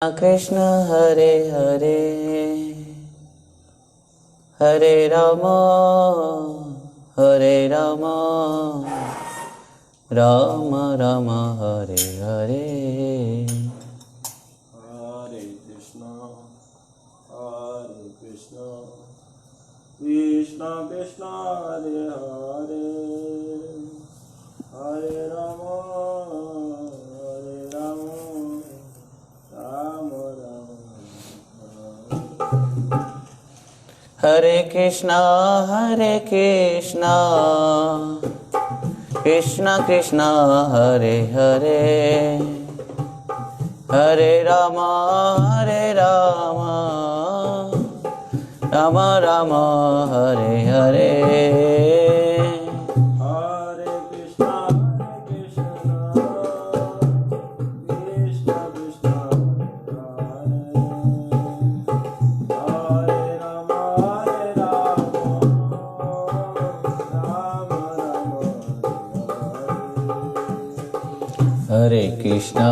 कृष्ण हरे हरे हरे राम राम राम हरे हरे। हरे कृष्ण कृष्ण कृष्ण हरे हरे हरे राम राम राम हरे कृष्णा कृष्ण कृष्ण हरे हरे हरे राम राम राम हरे हरे। हरे कृष्ण कृष्ण कृष्ण हरे राम राम राम हरे कृष्णा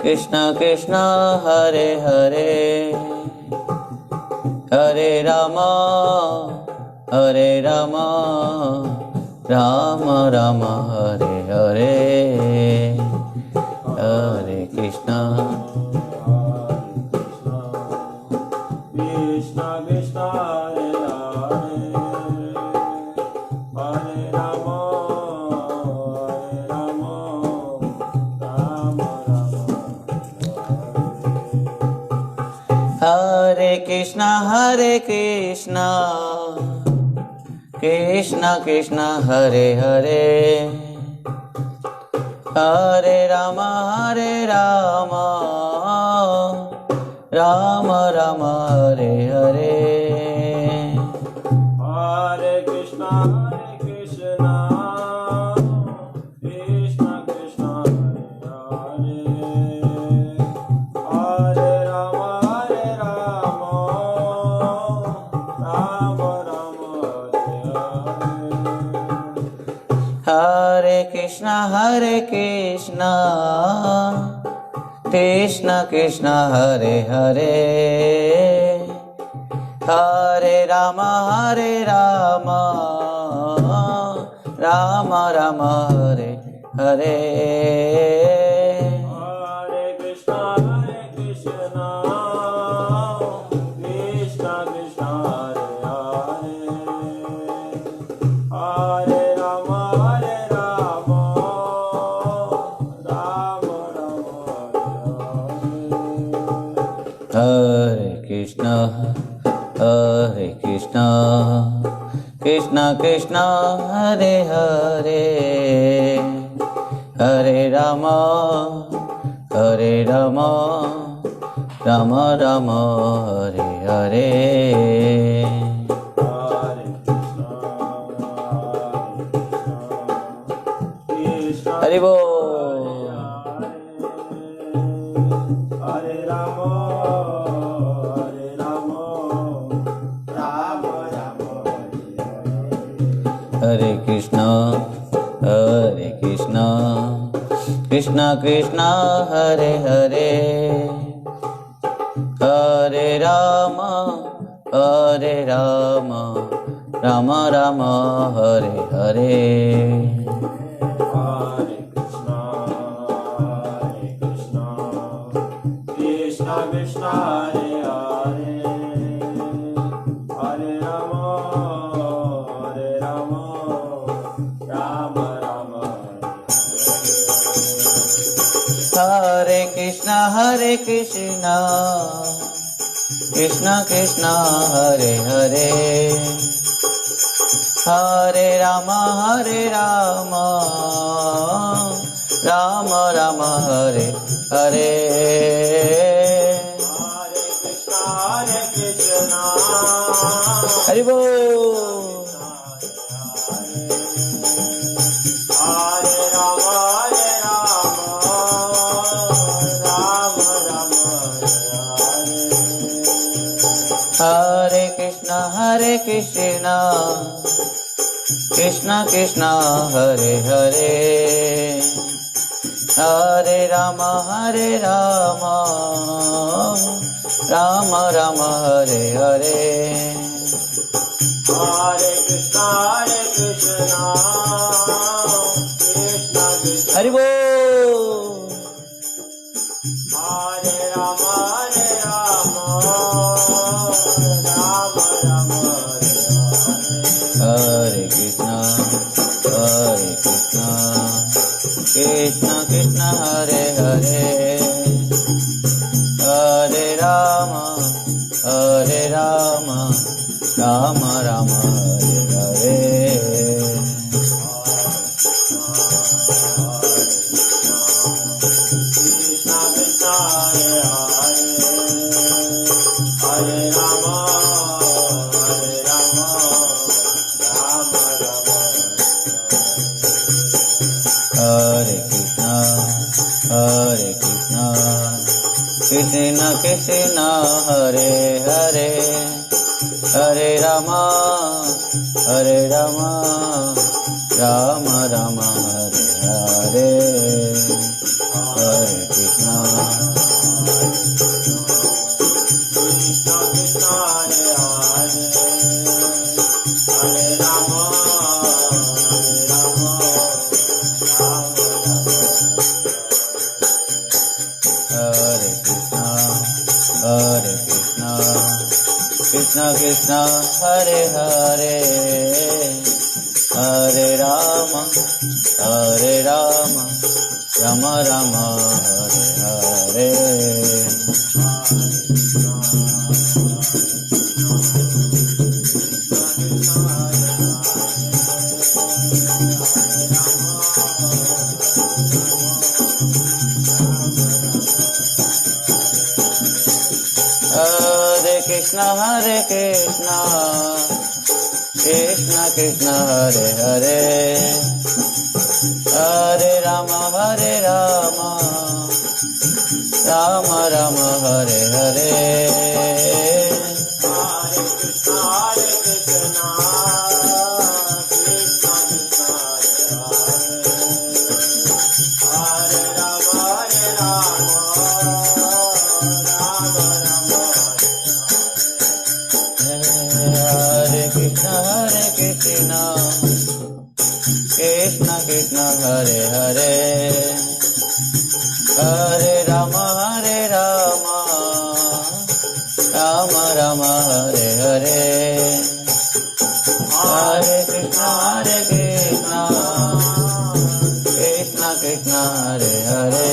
कृष्ण कृष्ण हरे हरे हरे राम राम राम हरे हरे। हरे कृष्णा कृष्ण कृष्ण हरे हरे हरे राम राम हरे कृष्णा कृष्ण कृष्ण हरे हरे हरे राम राम राम हरे हरे। हरे कृष्ण कृष्ण कृष्ण हरे हरे हरे राम राम राम हरे कृष्णा कृष्ण कृष्ण हरे हरे हरे राम राम राम हरे हरे। हरे कृष्ण कृष्ण कृष्ण हरे हरे हरे राम राम राम हरे कृष्ण कृष्ण कृष्ण हरे हरे हरे राम राम राम हरे हरे। हरि बोल। हरे राम राम राम हरे कृष्ण कृष्ण कृष्ण हरे हरे हरे राम राम राम हरे हरे। हरे कृष्ण कृष्ण कृष्ण हरे हरे हरे राम राम राम हरे कृष्ण कृष्ण कृष्ण हरे हरे हरे राम राम राम हरे हरे। हरे कृष्ण हरि बोल। हरे राम राम राम हरे Krishna Krishna Krishna Hare Hare Hare Rama, Rama Rama, Hare Hare. Hare Krishna, Krishna Krishna. Hari Bol. Hare Rama, Rama Rama, Hare Krishna, Krishna Krishna, Hare Hare. Hare Rama, Rama Rama, Hare Hare. Krishna Krishna, Hare Rama, Rama Rama. Hare Krishna, Krishna Krishna, Hare Hare. Hare Rama, Rama Rama, Hare Hare. Hare Krishna. Krishna Krishna, Hare Rama, Rama Hare Krishna, Krishna Krishna, Hare Hare. Hare Rama, Rama Rama, Hare Hare. Hare Krishna, Krishna Krishna, Hare Hare. Hare Rama, Rama Rama, Hare Hare. Hare Krishna, Krishna Krishna, Hare Rama, Rama Rama. Hare Krishna, Krishna Krishna, Hare Hare. Hare Rama, Rama Rama, Hare Hare. Hare Krishna, Krishna Krishna, Hare Hare.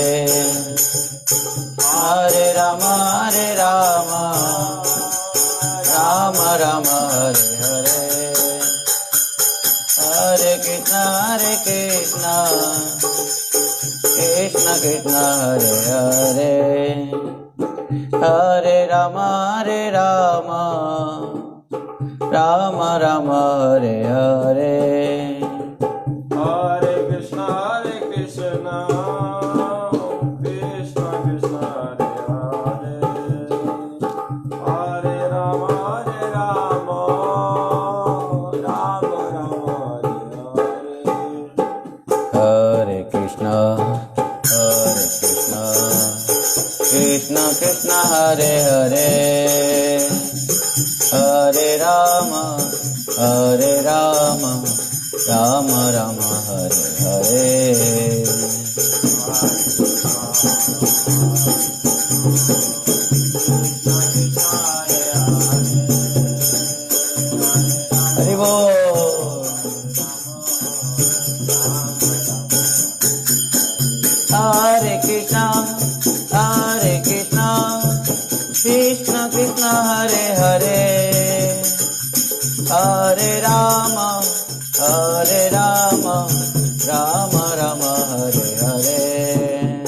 Hare Rama, Rama Rama, Hare Hare. Hare Krishna, Krishna Krishna, Hare Hare. Hare Rama, Rama Rama, Hare Hare. Hare Krishna, Krishna Krishna, Hare Hare. Hare Rama, Rama Rama, Hare Hare. Hare Krishna, Krishna Krishna, Hare Hare. Hare Rama, Rama Rama, Hare Hare. Hari Bol. Hare Krishna, Krishna Krishna, Hare Hare. Hare Rama, Rama Rama, Hare Hare.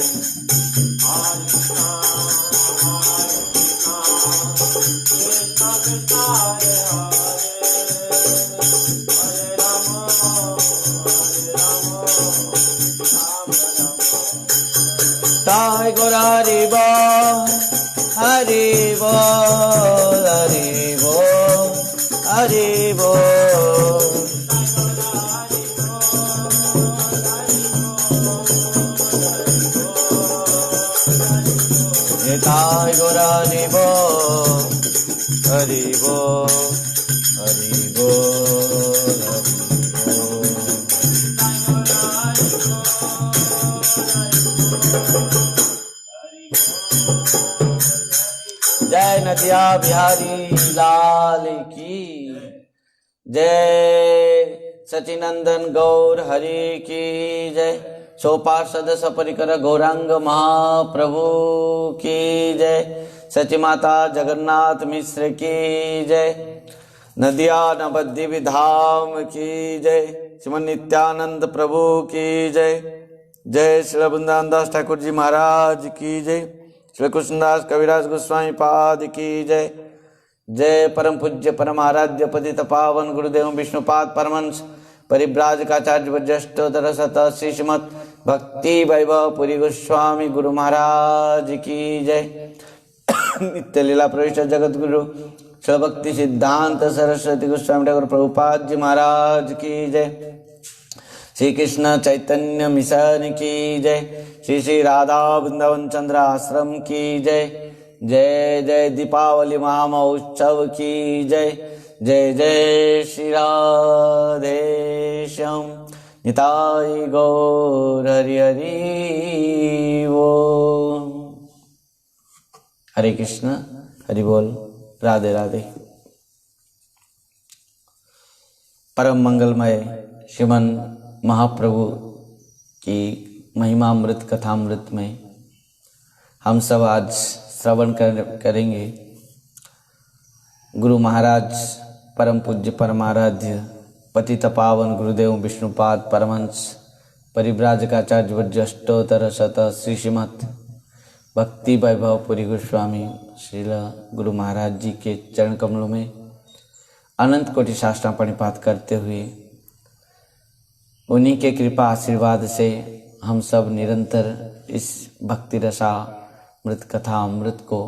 Sai Gora Hari Bol, Hari Bol, Hari Bol, Hari Bol. Nitai गौर हरि बोल हरि बोल हरि बोल हरि बोल। जय नदिया बिहारी लाल की जय, सचिनंदन गौर हरि की जय, सोपार्षद सपरिकर गौरांग महाप्रभु की जय, सची माता जगन्नाथ मिश्र की जय, नदिया नवद्वीप धाम की जय, श्रीमन नित्यानंद प्रभु की जय, जय श्री वृंदावन दास ठाकुर जी महाराज की जय, श्री कृष्णदास कविराज गोस्वामी पाद की जय, जय परम पूज्य परम आराध्य पतित पावन गुरुदेव विष्णुपाद परमहंस परिव्राजकाचार्य वज्रष्टोत्तर शत श्रीमत् भक्ति वैभव पुरी गोस्वामी गुरु महाराज की जय, नित्य लीला प्रविष्ट जगत गुरु श्री भक्ति सिद्धांत सरस्वती गोस्वामी ठाकुर प्रभुपाद जी महाराज की जय, श्री कृष्ण चैतन्य मिशन की जय, श्री श्री राधा वृंदावन चंद्र आश्रम की जय, जय जय दीपावली महामहोत्सव की जय, जय जय श्री राधे श्याम निताय गौर हरि हरि बोल। हरे कृष्ण हरि बोल, राधे राधे। परम मंगलमय श्रीमन महाप्रभु की महिमामृत कथामृत में हम सब आज श्रवण करेंगे गुरु महाराज परम पूज्य परमाराध्य पतित पावन गुरुदेव विष्णुपाद परमहंस परिव्राजकाचार्य वज्रष्टोत्तर शत श्रीमत् भक्ति वैभव पुरी गोस्वामी श्रील गुरु महाराज जी के चरण कमलों में अनंत कोटि साष्टांग प्रणिपात करते हुए उन्हीं के कृपा आशीर्वाद से हम सब निरंतर इस भक्ति रसा मृत कथा अमृत को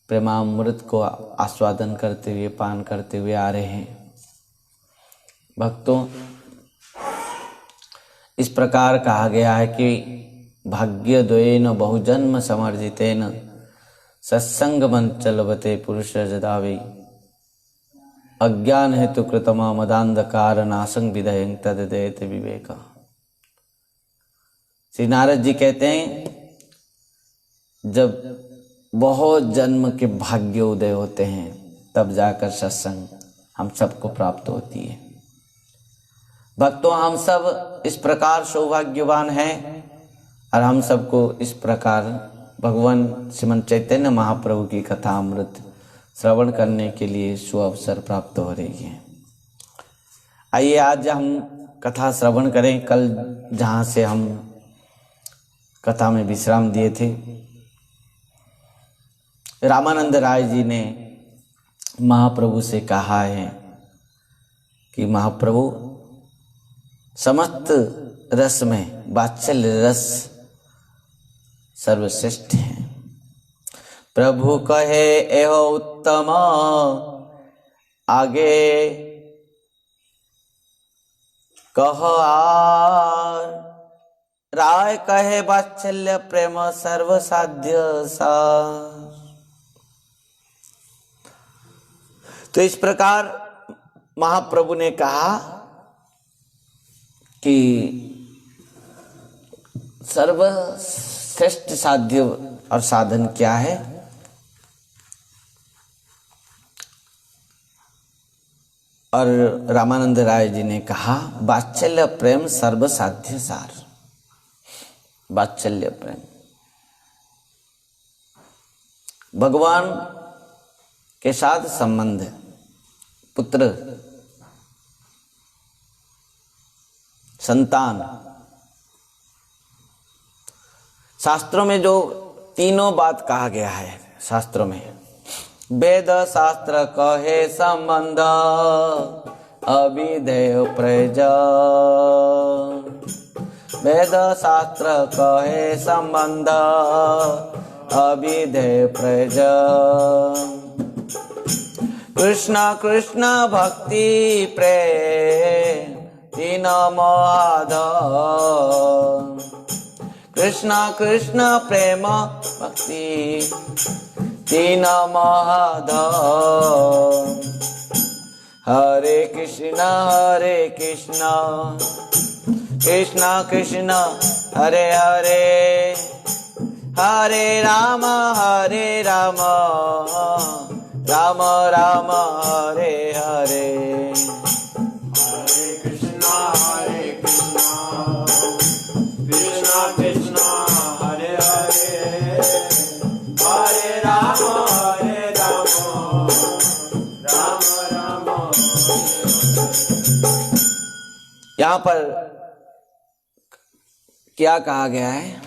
प्रेमामृत को आस्वादन करते हुए पान करते हुए आ रहे हैं। भक्तों, इस प्रकार कहा गया है कि भाग्य द्वयेन बहुजन्म समर्जितेन सत्संग मंचलवते पुरुष जदावे अज्ञान हेतु कृतमा मदांधकार नासंग विधयं तददेत विवेका। श्री नारद जी कहते हैं जब बहुत जन्म के भाग्य उदय होते हैं तब जाकर सत्संग हम सबको प्राप्त होती है। भक्तों, हम सब इस प्रकार सौभाग्यवान हैं और हम सबको इस प्रकार भगवान श्रीमन चैतन्य महाप्रभु की कथा अमृत श्रवण करने के लिए सुअवसर प्राप्त हो रही है। आइए आज हम कथा श्रवण करें। कल जहाँ से हम कथा में विश्राम दिए थे, रामानंद राय जी ने महाप्रभु से कहा है कि महाप्रभु समस्त रस में वात्सल्य रस सर्वश्रेष्ठ है। प्रभु कहे एहो उत्तम आगे कह आर, राय कहे वात्सल्य प्रेम सर्वसाध्य सार। तो इस प्रकार महाप्रभु ने कहा कि सर्वश्रेष्ठ साध्य और साधन क्या है? और रामानंद राय जी ने कहा वात्सल्य प्रेम सर्वसाध्य सार। वात्सल्य प्रेम भगवान के साथ संबंध, पुत्र, संतान। शास्त्रों में जो तीनों बात कहा गया है, शास्त्रों में वेद शास्त्र कहे संबंध अविधेय प्रज, वेद शास्त्र कहे संबंध अविधेय प्रज, कृष्ण कृष्ण भक्ति प्रेम तीन माधव, कृष्ण कृष्ण प्रेम भक्ति तीन महाधम। हरे कृष्ण कृष्ण कृष्ण हरे हरे, हरे राम राम राम हरे हरे। हरे कृष्णा कृष्णा कृष्णा हरे हरे, हरे राम राम राम। यहाँ पर क्या कहा गया है?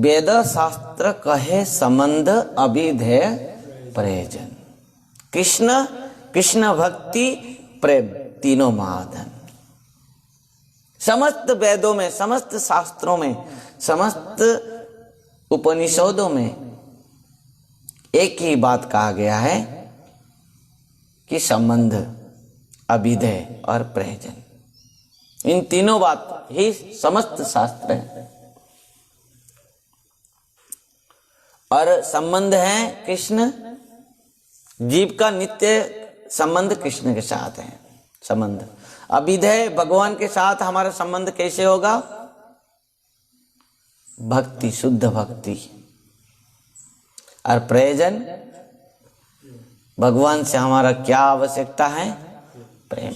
वेद शास्त्र कहे संबंध अभिधेय प्रयोजन। कृष्ण भक्ति प्रेम तीनों महाधन। समस्त वेदों में, समस्त शास्त्रों में, समस्त उपनिषदों में एक ही बात कहा गया है कि संबंध, अभिधेय और प्रयोजन, इन तीनों बात ही समस्त शास्त्र है। और संबंध है कृष्ण, जीव का नित्य संबंध कृष्ण के साथ है। संबंध अभिधेय, भगवान के साथ हमारा संबंध कैसे होगा? भक्ति, शुद्ध भक्ति। और प्रयोजन, भगवान से हमारा क्या आवश्यकता है? प्रेम।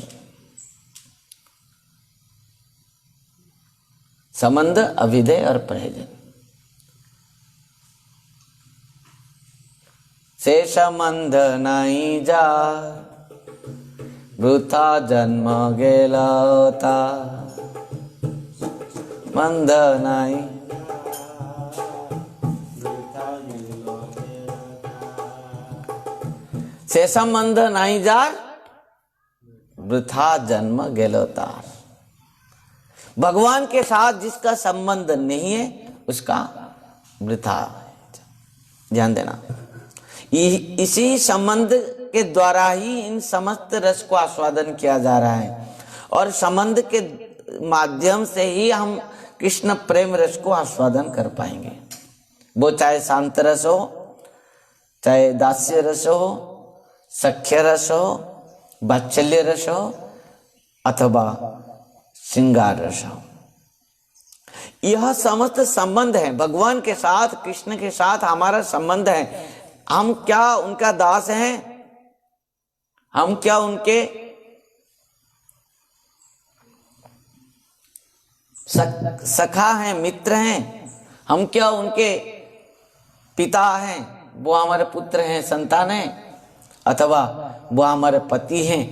संबंध, अभिधेय और प्रयोजन। से संबंध नहीं जा वृथा जन्म गेलता, मंद नहीं से संबंध नहीं जा वृथा जन्म गेलता। भगवान के साथ जिसका संबंध नहीं है उसका वृथा। ध्यान देना, इसी संबंध के द्वारा ही इन समस्त रस को आस्वादन किया जा रहा है, और संबंध के माध्यम से ही हम कृष्ण प्रेम रस को आस्वादन कर पाएंगे। वो चाहे शांत रस हो, चाहे दास्य रस हो, सख्य रस हो, वात्सल्य रस हो, अथवा श्रृंगार रस हो। यह समस्त संबंध है भगवान के साथ, कृष्ण के साथ हमारा संबंध है। हम क्या उनका दास हैं? हम क्या उनके सखा हैं, मित्र हैं? हम क्या उनके पिता हैं? वो हमारे पुत्र हैं, संतान हैं, अथवा वो हमारे पति हैं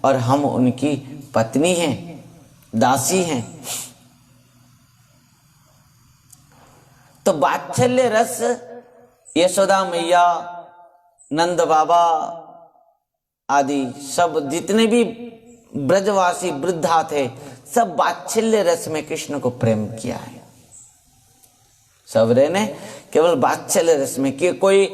और हम उनकी पत्नी हैं, दासी हैं। तो वात्सल्य रस यशोदा मैया, नंद बाबा आदि सब जितने भी ब्रजवासी वृद्धा थे, सब वात्सल्य रस में कृष्ण को प्रेम किया है। सबरे ने केवल वात्सल्य रस में कि कोई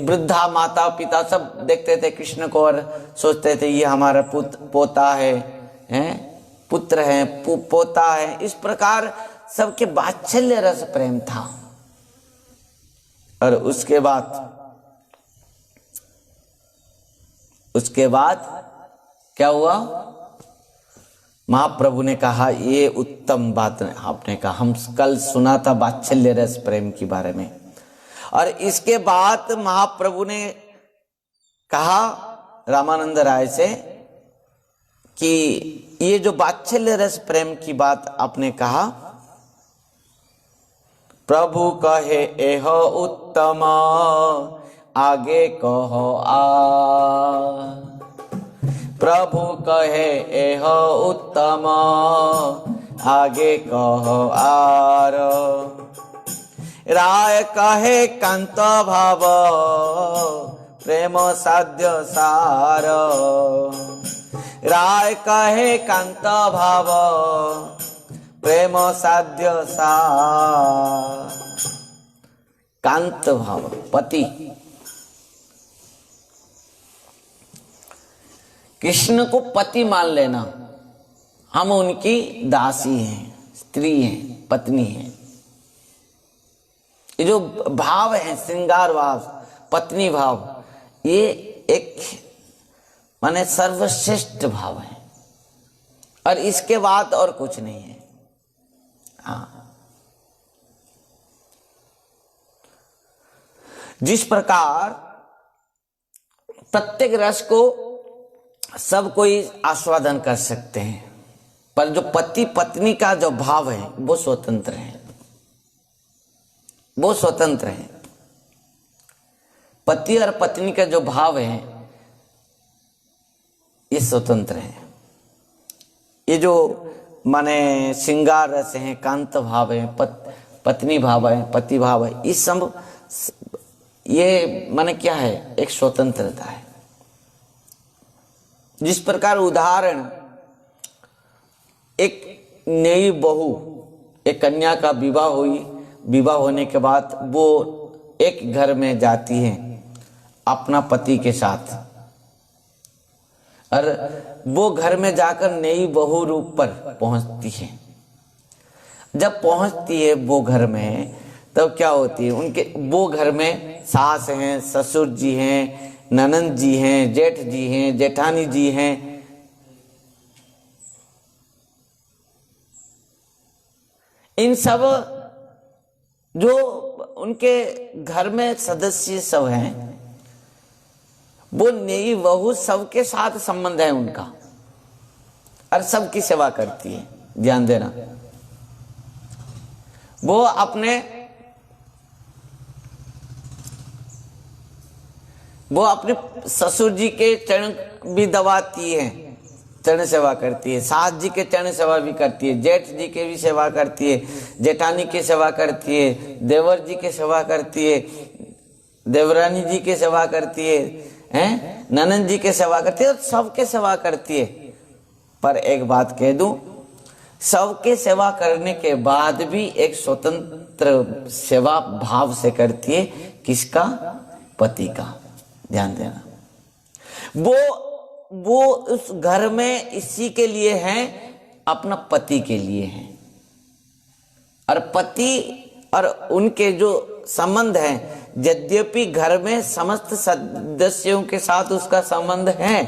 वृद्धा माता पिता सब देखते थे कृष्ण को और सोचते थे ये हमारा पोता है, पुत्र है, पोता है। इस प्रकार सबके वात्सल्य रस प्रेम था। और उसके बाद क्या हुआ? महाप्रभु ने कहा, ये उत्तम बात आपने कहा, हम कल सुना था वात्सल्य रस प्रेम के बारे में। और इसके बाद महाप्रभु ने कहा रामानंद राय से कि ये जो वात्सल्य रस प्रेम की बात आपने कहा, प्रभु कहे एह उत्तम आगे कहो आ। प्रभु कहे एह उत्तम आगे कहो आर। राय कहे कांत भाव प्रेम साध्य सार। राय कहे कांत भाव प्रेम साध्य सार। कांत भाव पति, कृष्ण को पति मान लेना। हम उनकी दासी हैं, स्त्री हैं, पत्नी हैं। ये जो भाव है श्रृंगार भाव, पत्नी भाव, ये एक माने सर्वश्रेष्ठ भाव है और इसके बाद और कुछ नहीं है। हाँ, जिस प्रकार प्रत्येक रस को सब कोई आस्वादन कर सकते हैं, पर जो पति पत्नी का जो भाव है वो स्वतंत्र है, वो स्वतंत्र है। पति और पत्नी का जो भाव है ये स्वतंत्र है। ये जो माने श्रृंगार रस है, कांत भाव है, पत्नी भाव है, पति भाव है, इस सब ये माने क्या है, एक स्वतंत्रता है। जिस प्रकार उदाहरण एक नई बहू, एक कन्या का विवाह हुई, विवाह होने के बाद वो एक घर में जाती है अपना पति के साथ, और वो घर में जाकर नई बहू रूप पर पहुंचती है। जब पहुंचती है वो घर में, तब क्या होती है, उनके वो घर में सास हैं, ससुर जी हैं, ननंद जी हैं, जेठ जी हैं, जेठानी जी हैं। इन सब जो उनके घर में सदस्य सब हैं, वो नई बहू सबके साथ संबंध है उनका और सबकी सेवा करती है। ध्यान देना, वो अपने ससुर जी के चरण भी दबाती है, चरण सेवा करती है, सास जी के चरण सेवा भी करती है, जेठ जी के भी सेवा करती है, जेठानी की सेवा करती है, देवर जी के सेवा करती है, देवरानी जी के सेवा करती है, ननंद जी के सेवा करती है, सबके सेवा करती है। पर एक बात कह दूं, सबके सेवा करने के बाद भी एक स्वतंत्र सेवा भाव से करती है। किसका? पति का। ध्यान देना, वो उस घर में इसी के लिए हैं, अपना पति के लिए हैं। और पति और उनके जो संबंध है, यद्यपि घर में समस्त सदस्यों के साथ उसका संबंध है,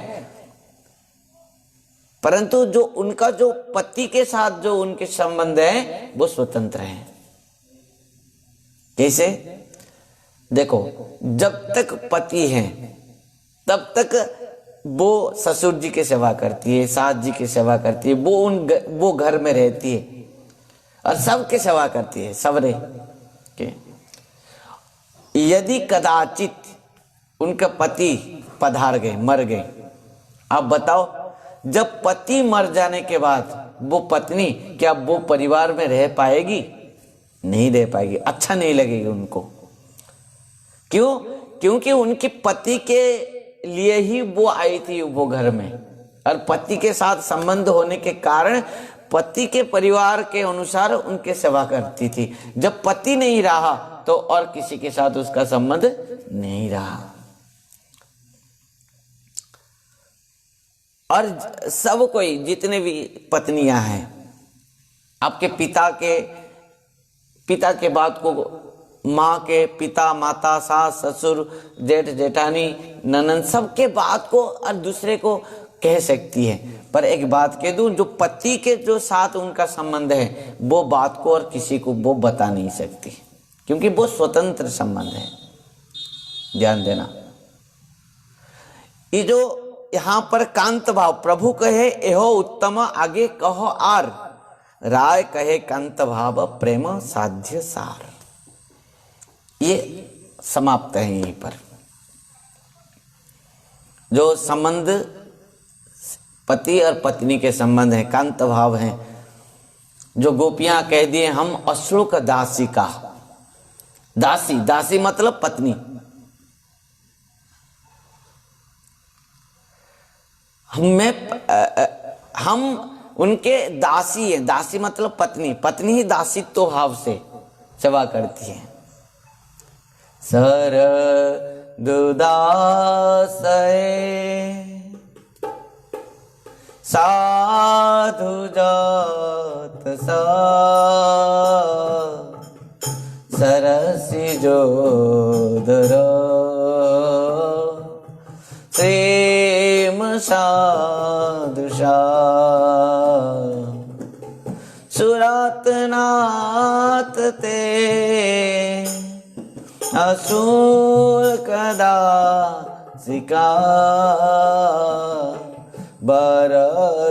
परंतु जो उनका जो पति के साथ जो उनके संबंध है वो स्वतंत्र है। कैसे? देखो, जब तक पति है तब तक वो ससुर जी की सेवा करती है, सास जी की सेवा करती है, वो घर में रहती है और सबकी सेवा करती है, सबरे के। यदि कदाचित उनके पति पधार गए, मर गए, आप बताओ, जब पति मर जाने के बाद वो पत्नी क्या वो परिवार में रह पाएगी? नहीं रह पाएगी, अच्छा नहीं लगेगी उनको। क्यों? क्योंकि उनके पति के लिए ही वो आई थी वो घर में, और पति के साथ संबंध होने के कारण पति के परिवार के अनुसार उनके सेवा करती थी। जब पति नहीं रहा तो और किसी के साथ उसका संबंध नहीं रहा। और सब कोई, जितने भी पत्नियां हैं, आपके पिता के बाद को माँ के, पिता, माता, सास, ससुर, जेठ, जेठानी, ननंद, सबके बात को और दूसरे को कह सकती है। पर एक बात कह दूं, जो पति के जो साथ उनका संबंध है वो बात को और किसी को वो बता नहीं सकती, क्योंकि वो स्वतंत्र संबंध है। ध्यान देना, ये जो यहां पर कांत भाव, प्रभु कहे एहो उत्तम, आगे कहो आर, राय कहे कांत भाव, प्रेम साध्य सार। ये समाप्त है यहीं पर। जो संबंध पति और पत्नी के संबंध है, कांत भाव है, जो गोपियां कह दिए हम अश्रुक दासी का, दासी, दासी मतलब पत्नी, हम उनके दासी हैं। दासी मतलब पत्नी, पत्नी ही दासित्व भाव से सेवा करती है। सर दुदासय साधु जात सा, सरसी द्विजोदर प्रेम सादृशा सुरातनाथ ते असुर कदा सिका बरदनिघ्नतो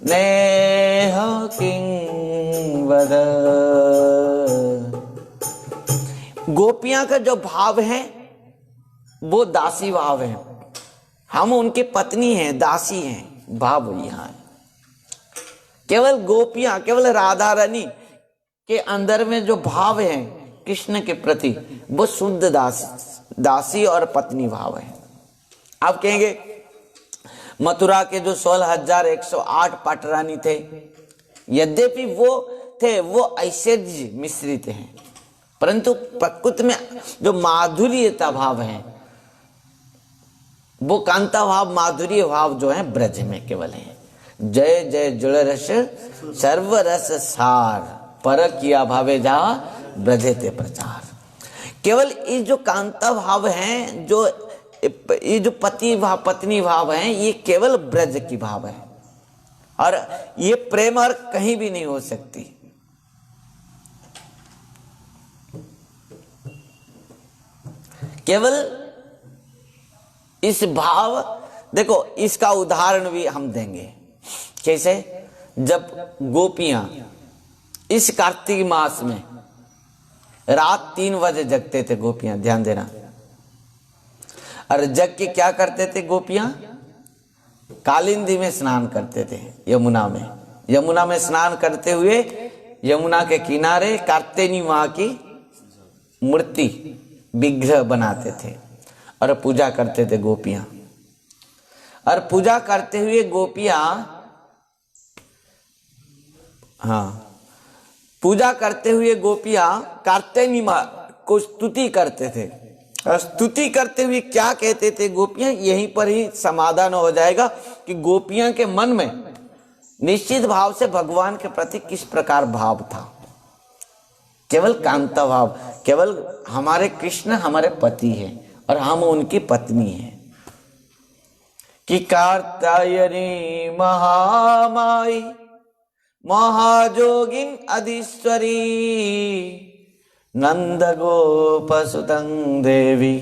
नेह किं वद। गोपियां का जो भाव है वो दासी भाव है, हम उनकी पत्नी हैं, दासी हैं, भाव यहाँ है। केवल गोपियां, केवल राधा रानी के अंदर में जो भाव है कृष्ण के प्रति वो शुद्ध दासी और पत्नी भाव है। आप कहेंगे मथुरा के जो 16,108 पाटरानी थे, यद्यपि वो थे वो ऐश्वर्य मिश्रित हैं, परंतु प्रकृति में जो माधुर्यता भाव है वो कांता भाव, माधुर्य भाव जो है ब्रज में केवल है। जय जय जुड़ रस सर्व रस सार, पर किया भावे जा ब्रजे ते प्रचार। केवल ये जो कांता भाव है, जो ये जो पति भाव पत्नी भाव है, ये केवल ब्रज की भाव है और ये प्रेम और कहीं भी नहीं हो सकती। केवल इस भाव, देखो इसका उदाहरण भी हम देंगे। कैसे? जब गोपियां इस कार्तिक मास में रात 3 बजे जगते थे गोपियां, ध्यान देना, और जग के क्या करते थे गोपियां? कालिंदी में स्नान करते थे, यमुना में स्नान करते हुए यमुना के किनारे कार्तिनी माँ की मूर्ति विग्रह बनाते थे और पूजा करते थे गोपियां। और पूजा करते हुए गोपियां, पूजा करते हुए गोपियां कार्तिनी माँ को स्तुति करते थे। और स्तुति करते हुए क्या कहते थे गोपियां? यहीं पर ही समाधान हो जाएगा कि गोपियां के मन में निश्चित भाव से भगवान के प्रति किस प्रकार भाव था। केवल कांता भाव, केवल हमारे कृष्ण हमारे पति हैं और हम उनकी पत्नी हैं। कि कात्यायनी महामाई महाजोगिन अधीश्वरी नंद गोपसुतं देवी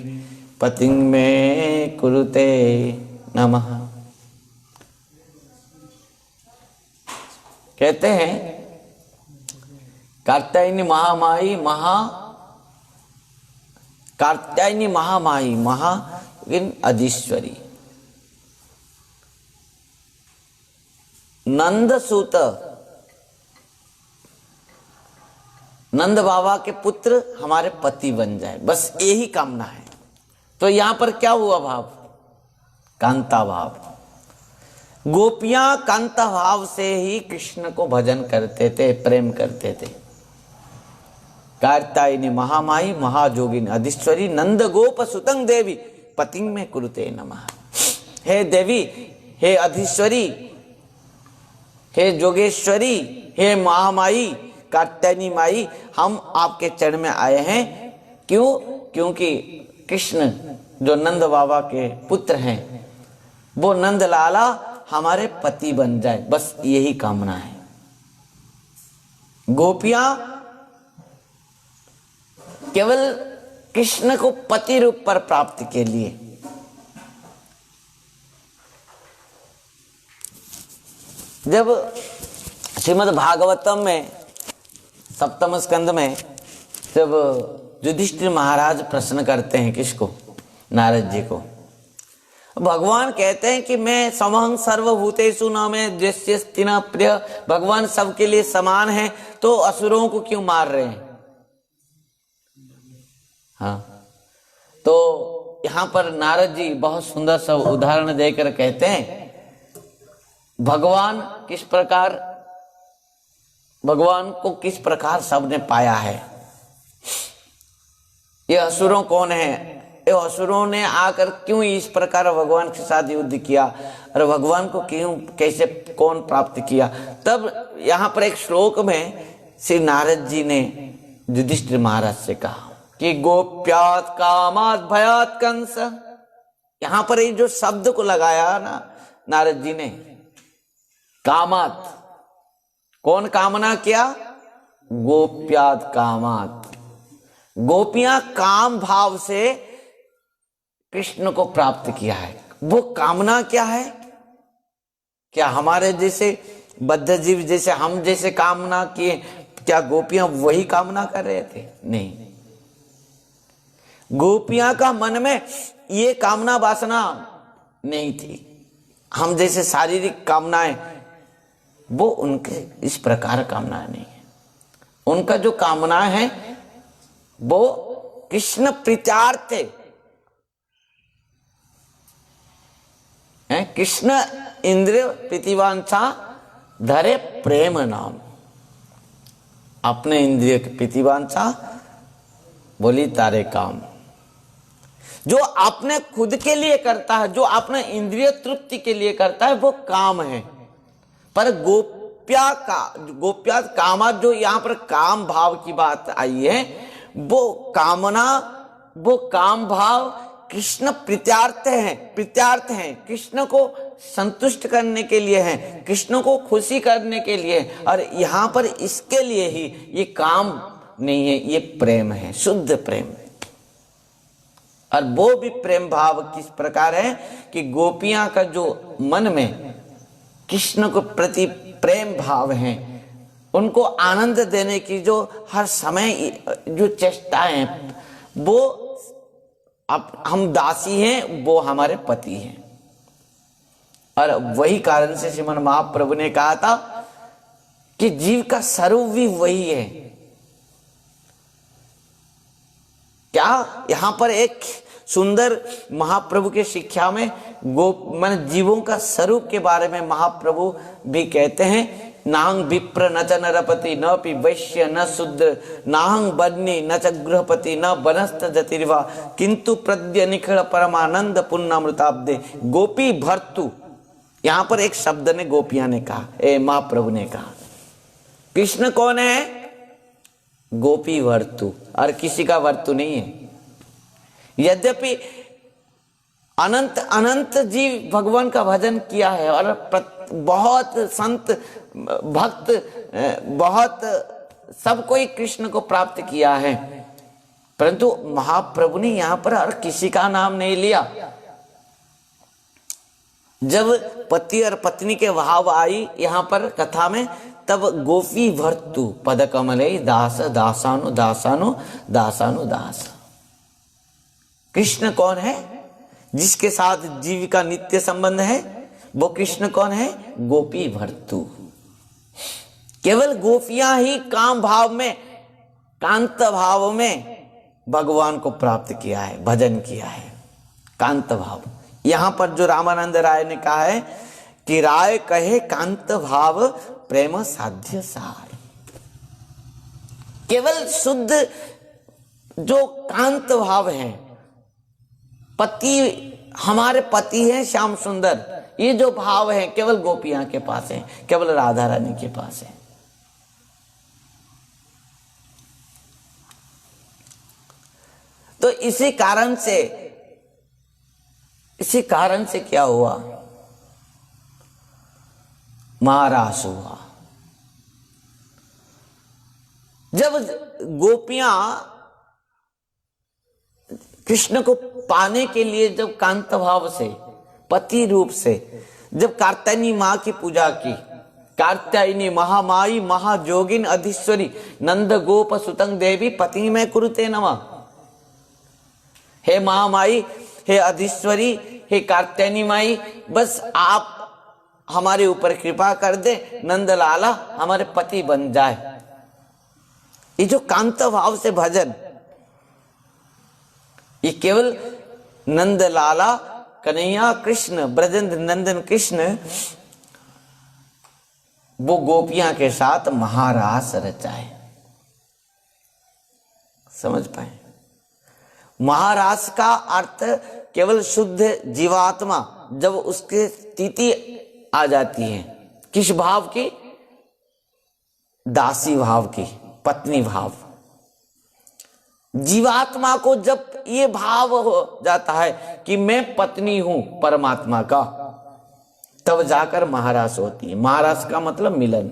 पतिं मे कुरुते नमः। कहते हैं कात्यायनी महामाई कात्यायनी महामाई महाजोगिन अधीश्वरी नंद सूत, नंद बाबा के पुत्र हमारे पति बन जाए, बस यही कामना है। तो यहां पर क्या हुआ भाव? कांता भाव। गोपियां कांता भाव से ही कृष्ण को भजन करते थे, प्रेम करते थे। कात्यायनी महामाई महाजोगिन अधीश्वरी नंद गोप सुतं देवी पतिं मे कुरुते नमः। हे देवी, हे अधीश्वरी, हे जोगेश्वरी, हे महामाई, कात्यायनी माई, हम आपके चरण में आए हैं। क्यों? क्योंकि कृष्ण जो नंद बाबा के पुत्र हैं वो नंद लाला हमारे पति बन जाए, बस यही कामना है। गोपियां केवल कृष्ण को पति रूप पर प्राप्ति के लिए जब श्रीमद् भागवतम में 7वें स्कंद में जब युधिष्ठिर महाराज प्रश्न करते हैं किसको? नारद जी को। भगवान कहते हैं कि मैं समहं सर्वभूतेषु न मे द्वेष्यस्ति न प्रिय, भगवान सबके लिए समान है, तो असुरों को क्यों मार रहे हैं? हाँ, तो यहां पर नारद जी बहुत सुंदर सा उदाहरण देकर कहते हैं भगवान को किस प्रकार सबने पाया है। ये असुरों कौन है? ये असुरों ने आकर क्यों इस प्रकार भगवान के साथ युद्ध किया और भगवान को क्यों कैसे कौन प्राप्त किया? तब यहाँ पर एक श्लोक में श्री नारद जी ने युधिष्ठिर महाराज से कहा कि गोप्यात कामात भयात कंस। यहां पर ये जो शब्द को लगाया ना नारद जी ने, कामात, कौन कामना किया? गोप्यात कामात। गोपियां काम भाव से कृष्ण को प्राप्त किया है। वो कामना क्या है? क्या हमारे जैसे बद्ध जीव जैसे हम जैसे कामना किए, क्या गोपियां वही कामना कर रहे थे? नहीं, गोपियां का मन में ये कामना वासना नहीं थी। हम जैसे शारीरिक कामनाएं, वो उनके इस प्रकार कामनाएं नहीं है। उनका जो कामना है वो कृष्ण प्रीत्यार्थ है। कृष्ण इंद्रिय प्रीतिवांछा धरे प्रेम नाम। अपने इंद्रिय की प्रीतिवांछा बोली तारे काम। जो अपने खुद के लिए करता है, जो अपने इंद्रिय तृप्ति के लिए करता है, वो काम है। पर गोप्या कामा, जो यहां पर काम भाव की बात आई है, वो कामना, वो काम भाव कृष्ण प्रीत्यार्थ है, कृष्ण को संतुष्ट करने के लिए है, कृष्ण को खुशी करने के लिए। और यहां पर इसके लिए ही ये काम नहीं है, ये प्रेम है, शुद्ध प्रेम। और वो भी प्रेम भाव किस प्रकार है कि गोपियां का जो मन में कृष्ण को प्रति प्रेम भाव है, उनको आनंद देने की जो हर समय जो चेष्टाएं, वो अब हम दासी हैं, वो हमारे पति हैं। और वही कारण से श्रीमन महाप्रभु ने कहा था कि जीव का स्वरूप भी वही है। क्या यहां पर एक सुंदर महाप्रभु के शिक्षा में जीवों का स्वरूप के बारे में महाप्रभु भी कहते हैं, नाहं विप्र न च नरपति न पि वैश्य न शूद्र नाहं बन्नी न च गृहपति न बनस्त जतिर्वा किंतु प्रद्य निखिल परमानंद पुण्यमृताब्दे गोपी भर्तु। यहां पर एक शब्द ने गोपियां ने कहा, महाप्रभु ने कहा कृष्ण कौन है? गोपी वर्तु, और किसी का वर्तु नहीं है। यद्यपि अनंत अनंत जीव भगवान का भजन किया है और बहुत संत भक्त, बहुत सब कोई कृष्ण को प्राप्त किया है, परंतु महाप्रभु ने यहां पर हर किसी का नाम नहीं लिया। जब पति और पत्नी के भाव आई यहां पर कथा में, तब गोपी भर्तु पद कमले दास दासानु दासानु दासानु दास। कृष्ण कौन है? जिसके साथ जीव का नित्य संबंध है, वो कृष्ण कौन है? गोपी भर्तु। केवल गोपियां ही काम भाव में, कांत भाव में भगवान को प्राप्त किया है, भजन किया है, कांत भाव। यहां पर जो रामानंद राय ने कहा है कि राय कहे कांत भाव प्रेम साध्य सार। केवल शुद्ध जो कांत भाव है, पति हमारे पति हैं श्याम सुंदर, ये जो भाव है केवल गोपियां के पास है, केवल राधा रानी के पास है। तो इसी कारण से क्या हुआ? महारास हुआ। जब गोपियां कृष्ण को पाने के लिए जब कांत भाव से, पति रूप से, जब कात्यायनी माँ की पूजा की, कात्यायनी महामाई महाजोगिन अधीश्वरी नंद गोप सुतंग देवी पति में कुरुते नमः। हे महामाई, हे अधीश्वरी, हे कात्यायनी माई, बस आप हमारे ऊपर कृपा कर दे, नंद लाला हमारे पति बन जाए। ये जो कांत भाव से भजन, ये केवल नंद लाला कन्हैया कृष्ण ब्रजेंद्र नंदन कृष्ण वो गोपियां के साथ महारास रचाए। समझ पाए? महारास का अर्थ केवल शुद्ध जीवात्मा जब उसके स्थिति आ जाती है, किस भाव की? दासी भाव की, पत्नी भाव। जीवात्मा को जब ये भाव हो जाता है कि मैं पत्नी हूं परमात्मा का, तब जाकर महारास होती है। महारास का मतलब मिलन,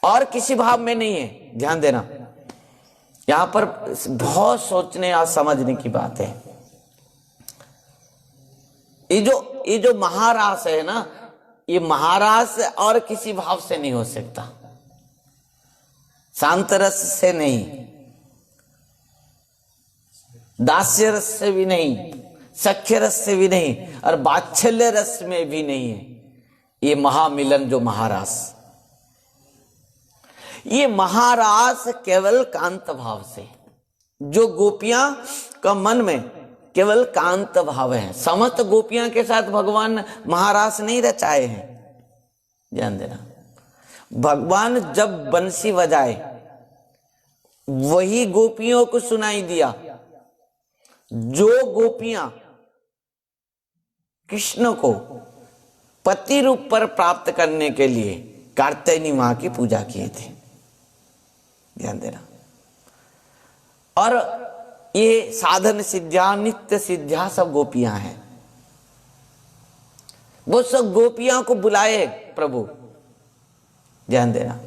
और किसी भाव में नहीं है। ध्यान देना, यहां पर बहुत सोचने और समझने की बात है। ये जो महारास है ना, ये महारास और किसी भाव से नहीं हो सकता, शांत रस से नहीं, दास्य रस से भी नहीं, सख्य रस से भी नहीं, और वात्सल्य रस में भी नहीं है ये महामिलन जो महारास। ये महारास केवल कांत भाव से, जो गोपियां का मन में केवल कांत भाव है। समस्त गोपियां के साथ भगवान महारास नहीं रचाए हैं। ध्यान देना, भगवान जब बंसी बजाए वही गोपियों को सुनाई दिया। जो गोपियां कृष्ण को पति रूप पर प्राप्त करने के लिए कार्तिनी मां की पूजा किए थे। ध्यान देना, और ये साधन सिद्धियां, नित्य सिद्धियां सब गोपियां हैं। वो सब गोपियां को बुलाए प्रभु। ध्यान देना,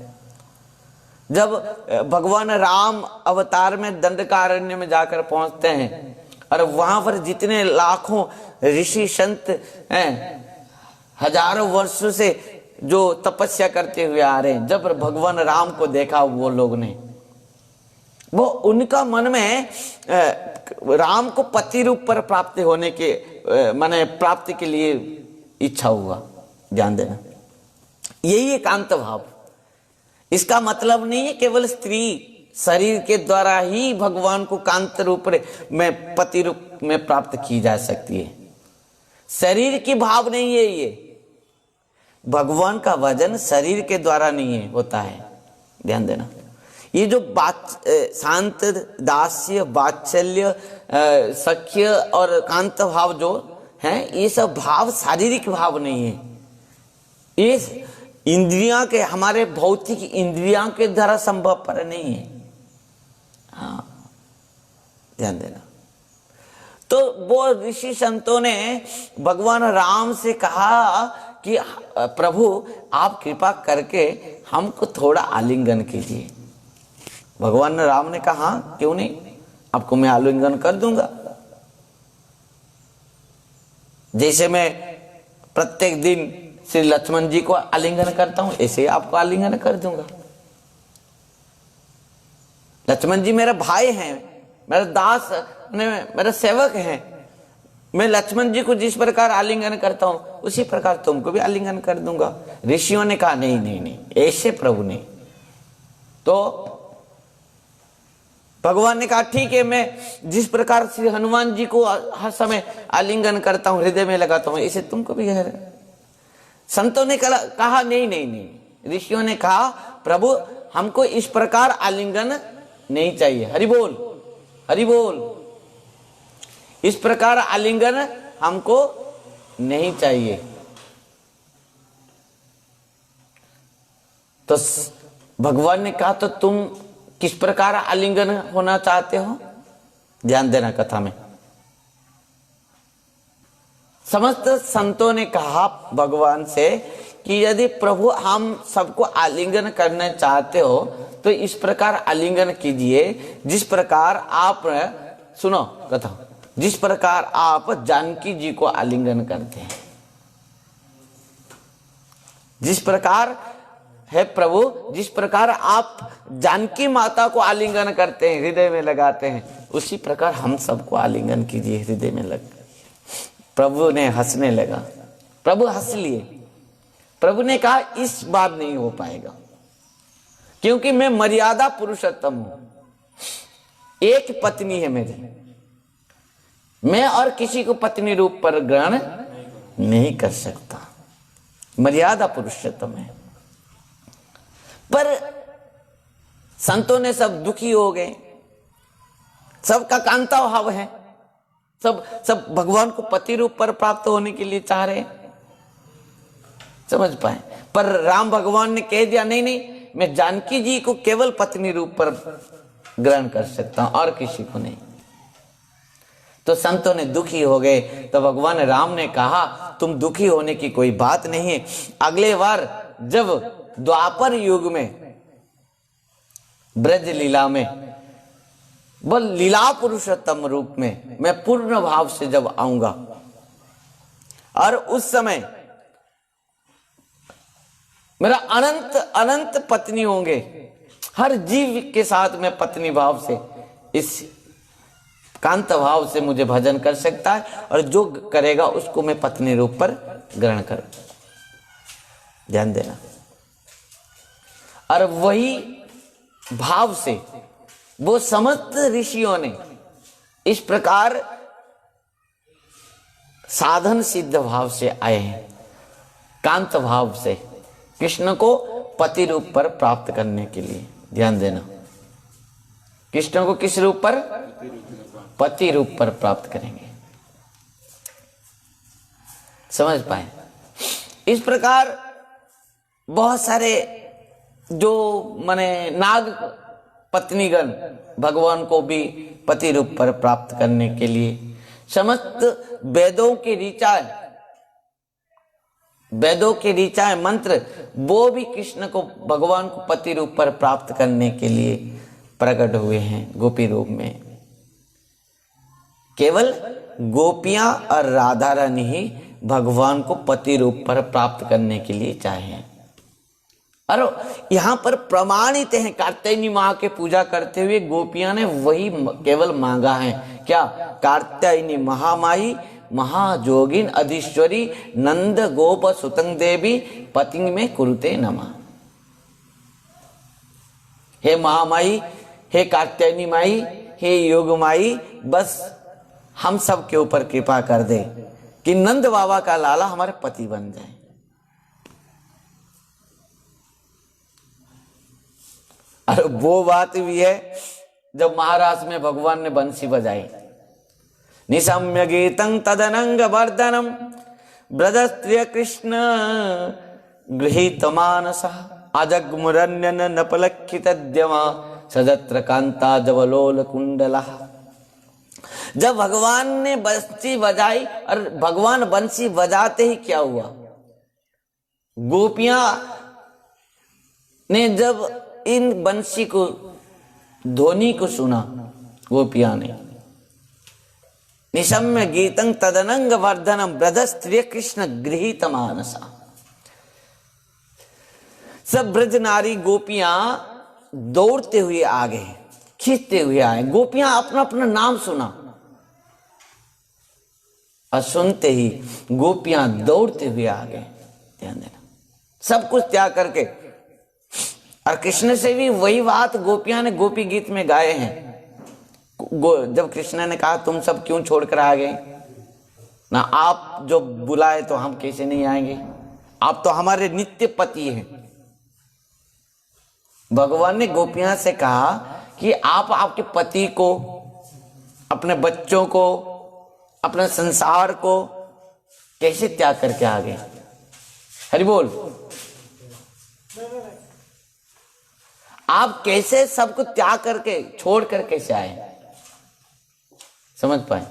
जब भगवान राम अवतार में दंडकारण्य में जाकर पहुंचते हैं, और वहां पर जितने लाखों ऋषि संत हैं, हजारों वर्षों से जो तपस्या करते हुए आ रहे हैं, जब भगवान राम को देखा वो लोग ने, वो उनका मन में राम को पति रूप पर प्राप्ति होने के माने प्राप्ति के लिए इच्छा हुआ। ध्यान देना, यही एकांत भाव। इसका मतलब नहीं है केवल स्त्री शरीर के द्वारा ही भगवान को कांत रूप में पति रूप में प्राप्त की जा सकती है। शरीर की भाव नहीं है ये। भगवान का वजन शरीर के द्वारा नहीं है, होता है। ध्यान देना, ये जो शांत, दास्य, वात्सल्य, सख्य और कांत भाव जो हैं, ये सब भाव शारीरिक भाव नहीं है। ये इंद्रियां के, हमारे भौतिक इंद्रियां के द्वारा संभव पर नहीं है। हाँ, ध्यान देना। तो वो ऋषि संतों ने भगवान राम से कहा कि प्रभु आप कृपा करके हमको थोड़ा आलिंगन कीजिए। भगवान राम ने कहा क्यों नहीं, आपको मैं आलिंगन कर दूंगा। जैसे मैं प्रत्येक दिन श्री लक्ष्मण जी को आलिंगन करता हूं, ऐसे आपको आलिंगन कर दूंगा। लक्ष्मण जी मेरा भाई हैं, मेरा दास, मेरा सेवक हैं। मैं लक्ष्मण जी को जिस प्रकार आलिंगन करता हूं, उसी प्रकार तुमको भी आलिंगन कर दूंगा। ऋषियों ने कहा नहीं नहीं नहीं, ऐसे प्रभु नहीं। तो भगवान ने कहा ठीक है, मैं जिस प्रकार श्री हनुमान जी को हर समय आलिंगन करता हूं, हृदय में लगाता हूं, इसे तुमको भी है। संतों ने कहा नहीं नहीं नहीं। ऋषियों ने कहा प्रभु हमको इस प्रकार आलिंगन नहीं चाहिए। हरि बोल, हरि बोल। इस प्रकार आलिंगन हमको नहीं चाहिए। तो भगवान ने कहा तो तुम किस प्रकार आलिंगन होना चाहते हो? ध्यान देना कथा में। समस्त संतों ने कहा भगवान से कि यदि प्रभु हम सबको आलिंगन करना चाहते हो तो इस प्रकार आलिंगन कीजिए जिस प्रकार आप, सुनो कथा, जिस प्रकार आप जानकी जी को आलिंगन करते हैं। जिस प्रकार है प्रभु, जिस प्रकार आप जानकी माता को आलिंगन करते हैं, हृदय में लगाते हैं, उसी प्रकार हम सबको आलिंगन कीजिए हृदय में लग। प्रभु ने हंसने लगा। प्रभु हंस लिए। प्रभु ने कहा इस बार नहीं हो पाएगा, क्योंकि मैं मर्यादा पुरुषोत्तम हूं। एक पत्नी है मेरी, मैं और किसी को पत्नी रूप पर ग्रहण नहीं कर सकता। मर्यादा पुरुषोत्तम है। पर संतों ने सब दुखी हो गए। सबका कांता भाव है। सब भगवान को पति रूप पर प्राप्त होने के लिए चाह रहे हैं। समझ पाए। पर राम भगवान ने कह दिया नहीं नहीं, मैं जानकी जी को केवल पत्नी रूप पर ग्रहण कर सकता हूं और किसी को नहीं। तो संतों ने दुखी हो गए। तो भगवान राम ने कहा तुम दुखी होने की कोई बात नहीं है। अगले बार जब द्वापर युग में ब्रज लीला में वो लीला पुरुषोत्तम रूप में मैं पूर्ण भाव से जब आऊंगा और उस समय मेरा अनंत अनंत पत्नी होंगे, हर जीव के साथ मैं पत्नी भाव से, इस कांत भाव से मुझे भजन कर सकता है और जो करेगा उसको मैं पत्नी रूप पर ग्रहण कर। ध्यान देना। और वही भाव से वो समस्त ऋषियों ने इस प्रकार साधन सिद्ध भाव से आए हैं, कांत भाव से कृष्ण को पति रूप पर प्राप्त करने के लिए। ध्यान देना, कृष्ण को किस रूप पर? पति रूप पर प्राप्त करेंगे। समझ पाए? इस प्रकार बहुत सारे जो माने नाग पत्नीगण भगवान को भी पति रूप पर प्राप्त करने के लिए समस्त वेदों के ऋचाएं मंत्र वो भी कृष्ण को, भगवान को पति रूप पर प्राप्त करने के लिए प्रकट हुए हैं गोपी रूप में। केवल गोपियां और राधा रानी ही भगवान को पति रूप पर प्राप्त करने के लिए चाहे। और यहां पर प्रमाणित है, कात्यायनी माँ के पूजा करते हुए गोपियां ने वही केवल मांगा है। क्या? कात्यायनी महामाई महाजोगिन अधीश्वरी नंद गोप सुतंग देवी पतिंग में कुरुते नमः। हे महामाई, हे कात्यायनी माई, हे योग माई, बस हम सब के ऊपर कृपा कर दे कि नंद बाबा का लाला हमारे पति बन जाए। और वो बात भी है जब महाराष्ट्र में भगवान ने बंसी बजाई। निशम्य गीतं तदनंग वर्धनम ब्रजस्त्रिय कृष्ण गृहीत मानसः अजग्मुरन्यन नपलक्षितद्यमा सजत्र कांता जवलोल कुंडलः। जब भगवान ने बंसी बजाई और भगवान बंसी बजाते ही क्या हुआ? गोपियां ने जब इन बंसी को, ध्वनि को सुना, गोपियां ने निशम्य गीतं तदनंग वर्धनम ब्रजस्त्रिय कृष्ण गृहीत मानसा। सब ब्रज नारी गोपियां दौड़ते हुए आ गए, खींचते हुए आए। गोपियां अपना अपना नाम सुना और सुनते ही गोपियां दौड़ते हुए आ गए। ध्यान देना, सब कुछ त्याग करके। और कृष्ण से भी वही बात गोपियां ने गोपी गीत में गाए हैं। जब कृष्ण ने कहा तुम सब क्यों छोड़कर आ गए ना, आप जो बुलाए तो हम कैसे नहीं आएंगे, आप तो हमारे नित्य पति हैं। भगवान ने गोपियां से कहा कि आप आपके पति को, अपने बच्चों को, अपने संसार को कैसे त्याग करके आ गए? हरि बोल। आप कैसे सबको त्याग करके, छोड़ कर कैसे आए? समझ पाए?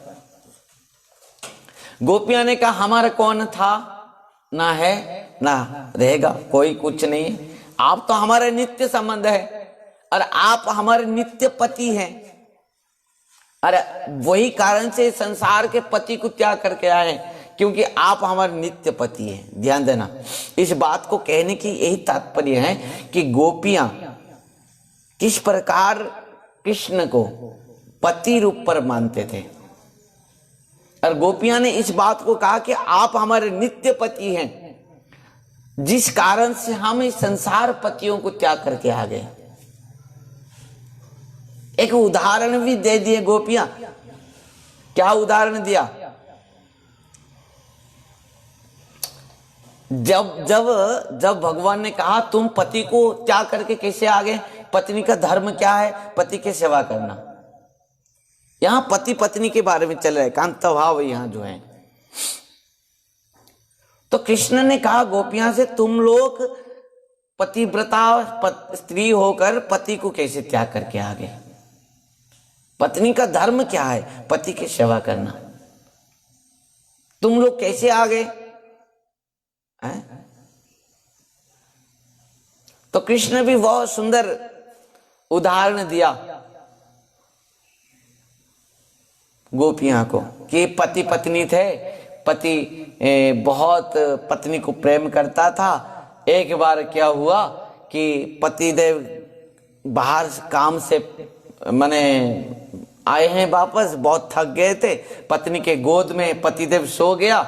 गोपियां ने कहा हमारा कौन था, ना है ना रहेगा, कोई कुछ नहीं। आप तो हमारे नित्य संबंध है और आप हमारे नित्य पति हैं। अरे वही कारण से संसार के पति को त्याग करके आए, क्योंकि आप हमारे नित्य पति हैं। ध्यान देना, इस बात को कहने की यही तात्पर्य है कि गोपियां किस प्रकार कृष्ण को पति रूप पर मानते थे। और गोपियां ने इस बात को कहा कि आप हमारे नित्य पति हैं, जिस कारण से हम इस संसार पतियों को त्याग करके आ गए। एक उदाहरण भी दे दिए गोपियां। क्या उदाहरण दिया? जब भगवान ने कहा तुम पति को त्याग करके कैसे आ गए, पत्नी का धर्म क्या है, पति की सेवा करना। यहां पति पत्नी के बारे में चल रहा है, कांता भाव यहां जो है। तो कृष्ण ने कहा गोपियां से, तुम लोग पतिव्रता स्त्री होकर पति को कैसे त्याग करके आ गए? पत्नी का धर्म क्या है? पति की सेवा करना। तुम लोग कैसे आ गए? तो कृष्ण भी बहुत सुंदर उदाहरण दिया गोपियां को कि पति पत्नी थे, पति बहुत पत्नी को प्रेम करता था। एक बार क्या हुआ कि पतिदेव बाहर काम से माने आए हैं वापस, बहुत थक गए थे। पत्नी के गोद में पतिदेव सो गया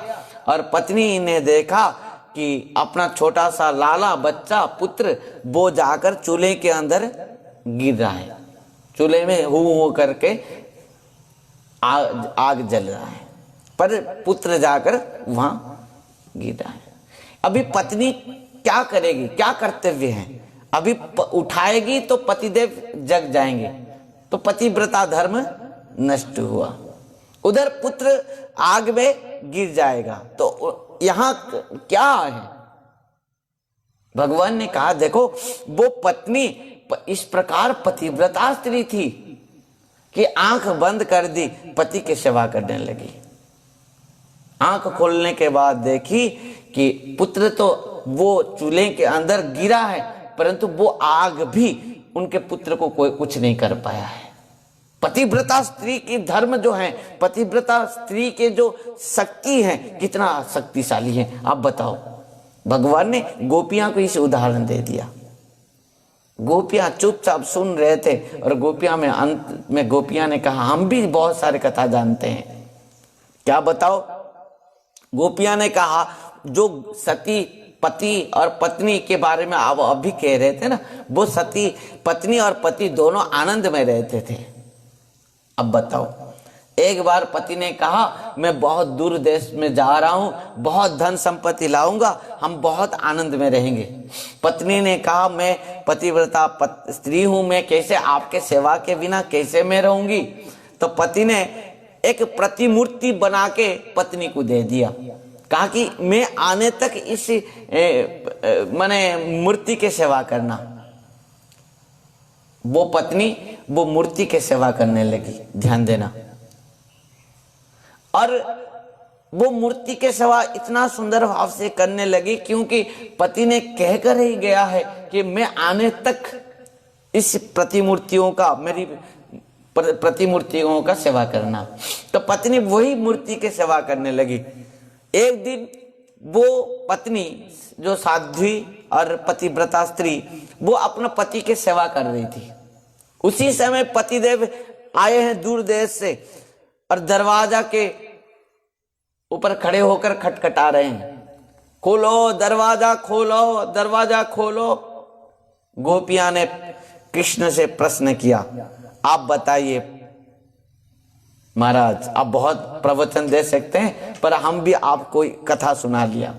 और पत्नी ने देखा कि अपना छोटा सा लाला बच्चा पुत्र वो जाकर चूल्हे के अंदर गिर रहा है, चूल्हे में हु करके आग जल रहा है, पर पुत्र जाकर वहां गिर रहा है। अभी पत्नी क्या करेगी? क्या कर्तव्य है? अभी उठाएगी तो पतिदेव जग जाएंगे, तो पतिव्रता धर्म नष्ट हुआ। उधर पुत्र आग में गिर जाएगा। तो यहां क्या है? भगवान ने कहा देखो, वो पत्नी इस प्रकार पतिव्रता स्त्री थी कि आंख बंद कर दी, पति की सेवा करने लगी। आंख खोलने के बाद देखी कि पुत्र तो वो चूल्हे के अंदर गिरा है, परंतु वो आग भी उनके पुत्र को कोई कुछ नहीं कर पाया है। पतिव्रता स्त्री की धर्म जो है, पतिव्रता स्त्री के जो शक्ति है, कितना शक्तिशाली है आप बताओ। भगवान ने गोपियां को इस उदाहरण दे दिया। गोपियां चुपचाप सुन रहे थे और गोपियां में अंत में गोपियां ने कहा, हम भी बहुत सारे कथा जानते हैं। क्या बताओ? गोपियां ने कहा, जो सती पति और पत्नी के बारे में आप अभी कह रहे थे ना, वो सती पत्नी और पति दोनों आनंद में रहते थे। अब बताओ, एक बार पति ने कहा मैं बहुत दूर देश में जा रहा हूं, बहुत धन संपत्ति लाऊंगा, हम बहुत आनंद में रहेंगे। पत्नी ने कहा मैं पतिव्रता स्त्री हूं, मैं कैसे आपके सेवा के बिना कैसे मैं रहूंगी? तो पति ने एक प्रतिमूर्ति बना के पत्नी को दे दिया, कहा कि मैं आने तक इस माने मूर्ति के सेवा करना। वो पत्नी वो मूर्ति के सेवा करने लगी, ध्यान देना। और वो मूर्ति के सेवा इतना सुंदर भाव से करने लगी क्योंकि पति ने कहकर ही गया है कि मैं आने तक इस प्रतिमूर्तियों का, मेरी प्रतिमूर्तियों का सेवा करना। तो पत्नी वही मूर्ति के सेवा करने लगी। एक दिन वो पत्नी जो साध्वी और पतिव्रता स्त्री, वो अपना पति के सेवा कर रही थी। उसी समय पतिदेव आए हैं दूर देश से और दरवाजा के ऊपर खड़े होकर खटखटा रहे हैं, खोलो दरवाजा, खोलो दरवाजा खोलो। गोपियां ने कृष्ण से प्रश्न किया, आप बताइए महाराज, आप बहुत प्रवचन दे सकते हैं पर हम भी आपको कथा सुना लिया।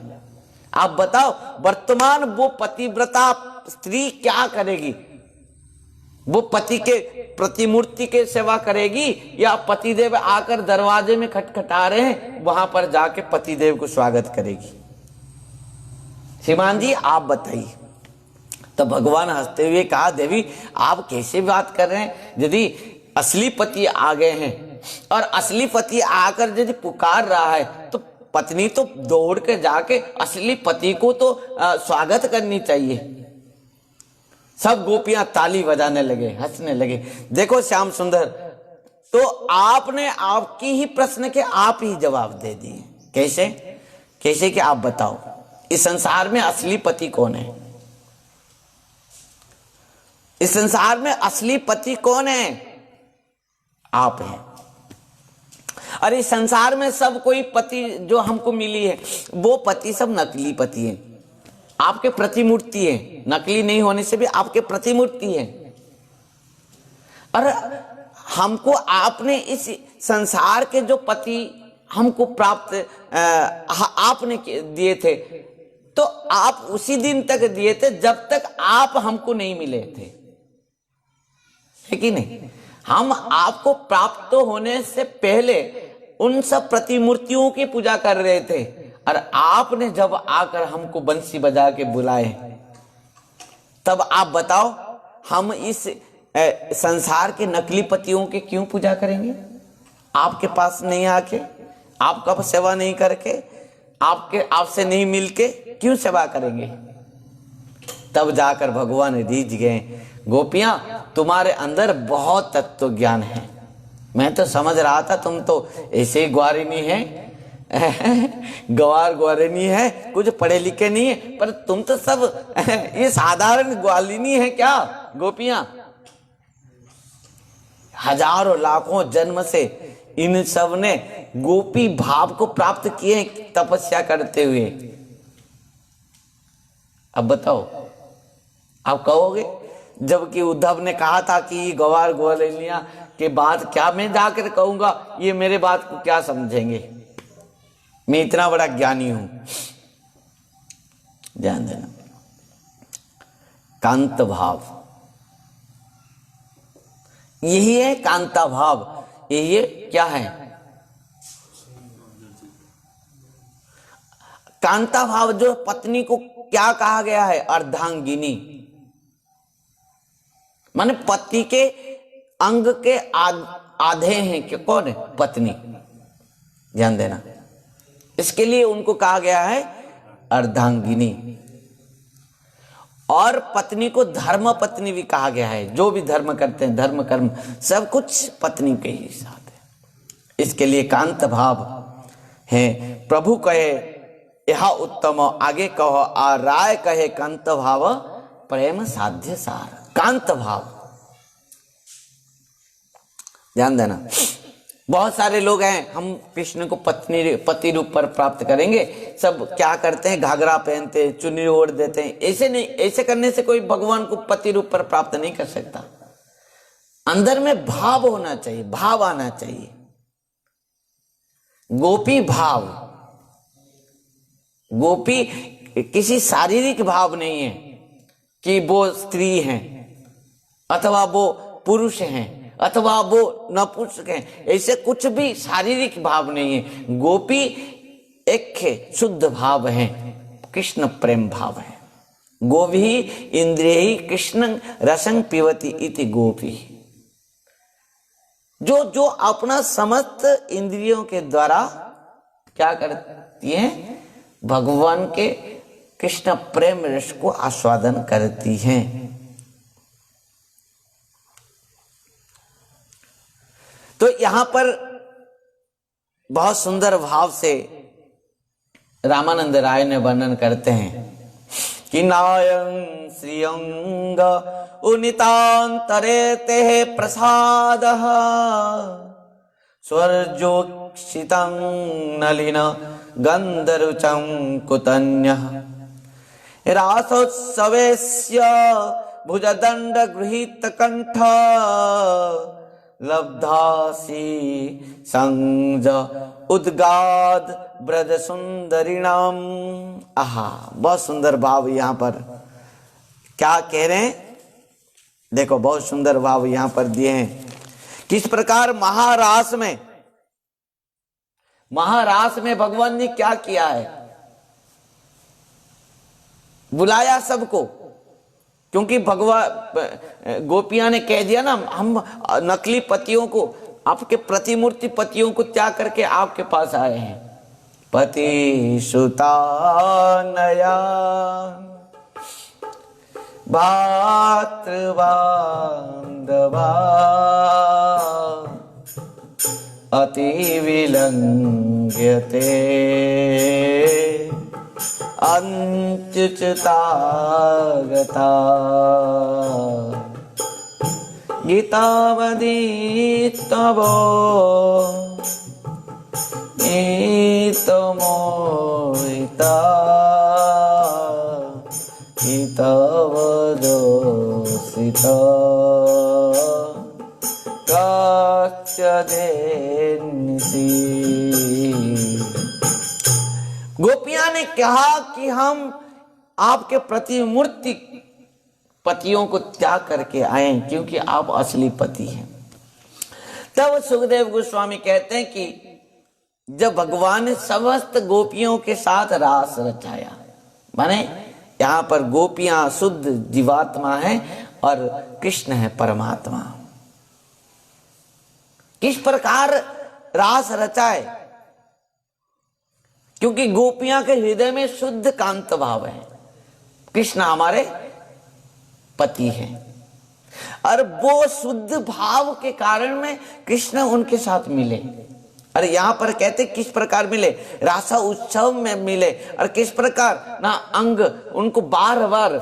आप बताओ वर्तमान वो पतिव्रता स्त्री क्या करेगी? वो पति के प्रतिमूर्ति के सेवा करेगी या पतिदेव आकर दरवाजे में खटखटा रहे हैं वहां पर जाके पतिदेव को स्वागत करेगी? श्रीमान जी आप बताइए। तो भगवान हंसते हुए कहा, देवी आप कैसे बात कर रहे हैं? यदि असली पति आ गए हैं और असली पति आकर यदि पुकार रहा है तो पत्नी तो दौड़ के जाके असली पति को तो स्वागत करनी चाहिए। सब गोपियां ताली बजाने लगे, हंसने लगे। देखो श्याम सुंदर, तो आपने आपकी ही प्रश्न के आप ही जवाब दे दिए। कैसे? कैसे कि आप बताओ इस संसार में असली पति कौन है? इस संसार में असली पति कौन है? आप हैं। और इस संसार में सब कोई पति जो हमको मिली है वो पति सब नकली पति है, आपके प्रतिमूर्ति है। नकली नहीं होने से भी आपके प्रतिमूर्ति है। और हमको आपने इस संसार के जो पति हमको प्राप्त आपने दिए थे, तो आप उसी दिन तक दिए थे जब तक आप हमको नहीं मिले थे, है कि नहीं? हम आपको प्राप्त होने से पहले उन सब प्रतिमूर्तियों की पूजा कर रहे थे। और आपने जब आकर हमको बंसी बजा के बुलाए, तब आप बताओ हम इस संसार के नकली पतियों के क्यों पूजा करेंगे? आपके पास नहीं आके, आपका सेवा नहीं करके, आपसे नहीं मिलके क्यों सेवा करेंगे? तब जाकर भगवान रीझ गए, गोपियां तुम्हारे अंदर बहुत तत्व ज्ञान है। मैं तो समझ रहा था तुम तो ऐसे ही ग्वारिनी है, ग्वारिनी है, कुछ पढ़े लिखे नहीं है, पर तुम तो सब ये साधारण ग्वालिनी है क्या? गोपियां हजारों लाखों जन्म से इन सब ने गोपी भाव को प्राप्त किए तपस्या करते हुए। अब बताओ, आप कहोगे जबकि उद्धव ने कहा था कि गवार ग्वालिनिया के बात क्या मैं जाकर कहूंगा, ये मेरे बात को क्या समझेंगे, मैं इतना बड़ा ज्ञानी हूं। ध्यान देना, कांत भाव, यही है कांता भाव। ये क्या है? कांता भाव जो पत्नी को क्या कहा गया है? अर्धांगिनी, माने पति के अंग के आधे हैं कि कौन है? पत्नी। ध्यान देना, इसके लिए उनको कहा गया है अर्धांगिनी। और पत्नी को धर्म पत्नी भी कहा गया है, जो भी धर्म करते हैं, धर्म कर्म सब कुछ पत्नी के ही साथ है। इसके लिए कांत भाव है। प्रभु कहे यह उत्तम, आगे कहो आ राय कहे कांत भाव प्रेम साध्य सार। कांत भाव, ध्यान देना, बहुत सारे लोग हैं हम कृष्ण को पति रूप पर प्राप्त करेंगे, सब क्या करते हैं? घाघरा पहनते हैं, चुन्नी ओढ़ देते हैं। ऐसे नहीं, ऐसे करने से कोई भगवान को पति रूप पर प्राप्त नहीं कर सकता। अंदर में भाव होना चाहिए, भाव आना चाहिए, गोपी भाव। गोपी किसी शारीरिक भाव नहीं है कि वो स्त्री हैं अथवा वो पुरुष हैं अथवा वो नपुंसक हैं, ऐसे कुछ भी शारीरिक भाव नहीं है। गोपी एक शुद्ध भाव है, कृष्ण प्रेम भाव है। गोभी इंद्रिय कृष्ण रसं पिबति इति गोपी, जो अपना समस्त इंद्रियों के द्वारा क्या करती है? भगवान के कृष्ण प्रेम रस को आस्वादन करती हैं। तो यहां पर बहुत सुंदर भाव से रामानंद राय ने वर्णन करते हैं कि नायं श्रियंग उनितांतरे ते प्रसाद स्वर्जोक्षितं नलिन गंधरुचं कुतन्यः रासोत्सवेस्य भुजदंड गृहीत कंठ लब्धासी संज उद्गाद ब्रज सुंदरिणाम। आहा, बहुत सुंदर भाव यहां पर क्या कह रहे हैं? देखो, बहुत सुंदर भाव यहां पर दिए हैं। किस प्रकार महारास में भगवान ने क्या किया है? बुलाया सबको, क्योंकि भगवान गोपियां ने कह दिया ना, हम नकली पतियों को, आपके प्रतिमूर्ति पतियों को त्याग करके आपके पास आए हैं। पति सुता नया भातृ बांधवा अति विलंघ्यते अंचुचतागता गीतावदी तवो नीतमोहिता गीतावदोषिता काच्यदेन्सी। गोपियां ने कहा कि हम आपके प्रतिमूर्ति पतियों को त्याग करके आए क्योंकि आप असली पति हैं। तब सुखदेव गोस्वामी कहते हैं कि जब भगवान ने समस्त गोपियों के साथ रास रचाया, माने यहाँ पर गोपियां शुद्ध जीवात्मा हैं और कृष्ण है परमात्मा। किस प्रकार रास रचाए? क्योंकि गोपियां के हृदय में शुद्ध कांत भाव है। कृष्ण हमारे पति हैं और वो शुद्ध भाव के कारण में कृष्ण उनके साथ मिले। और यहां पर कहते किस प्रकार मिले? रासा उत्सव में मिले। और किस प्रकार ना, अंग उनको बार बार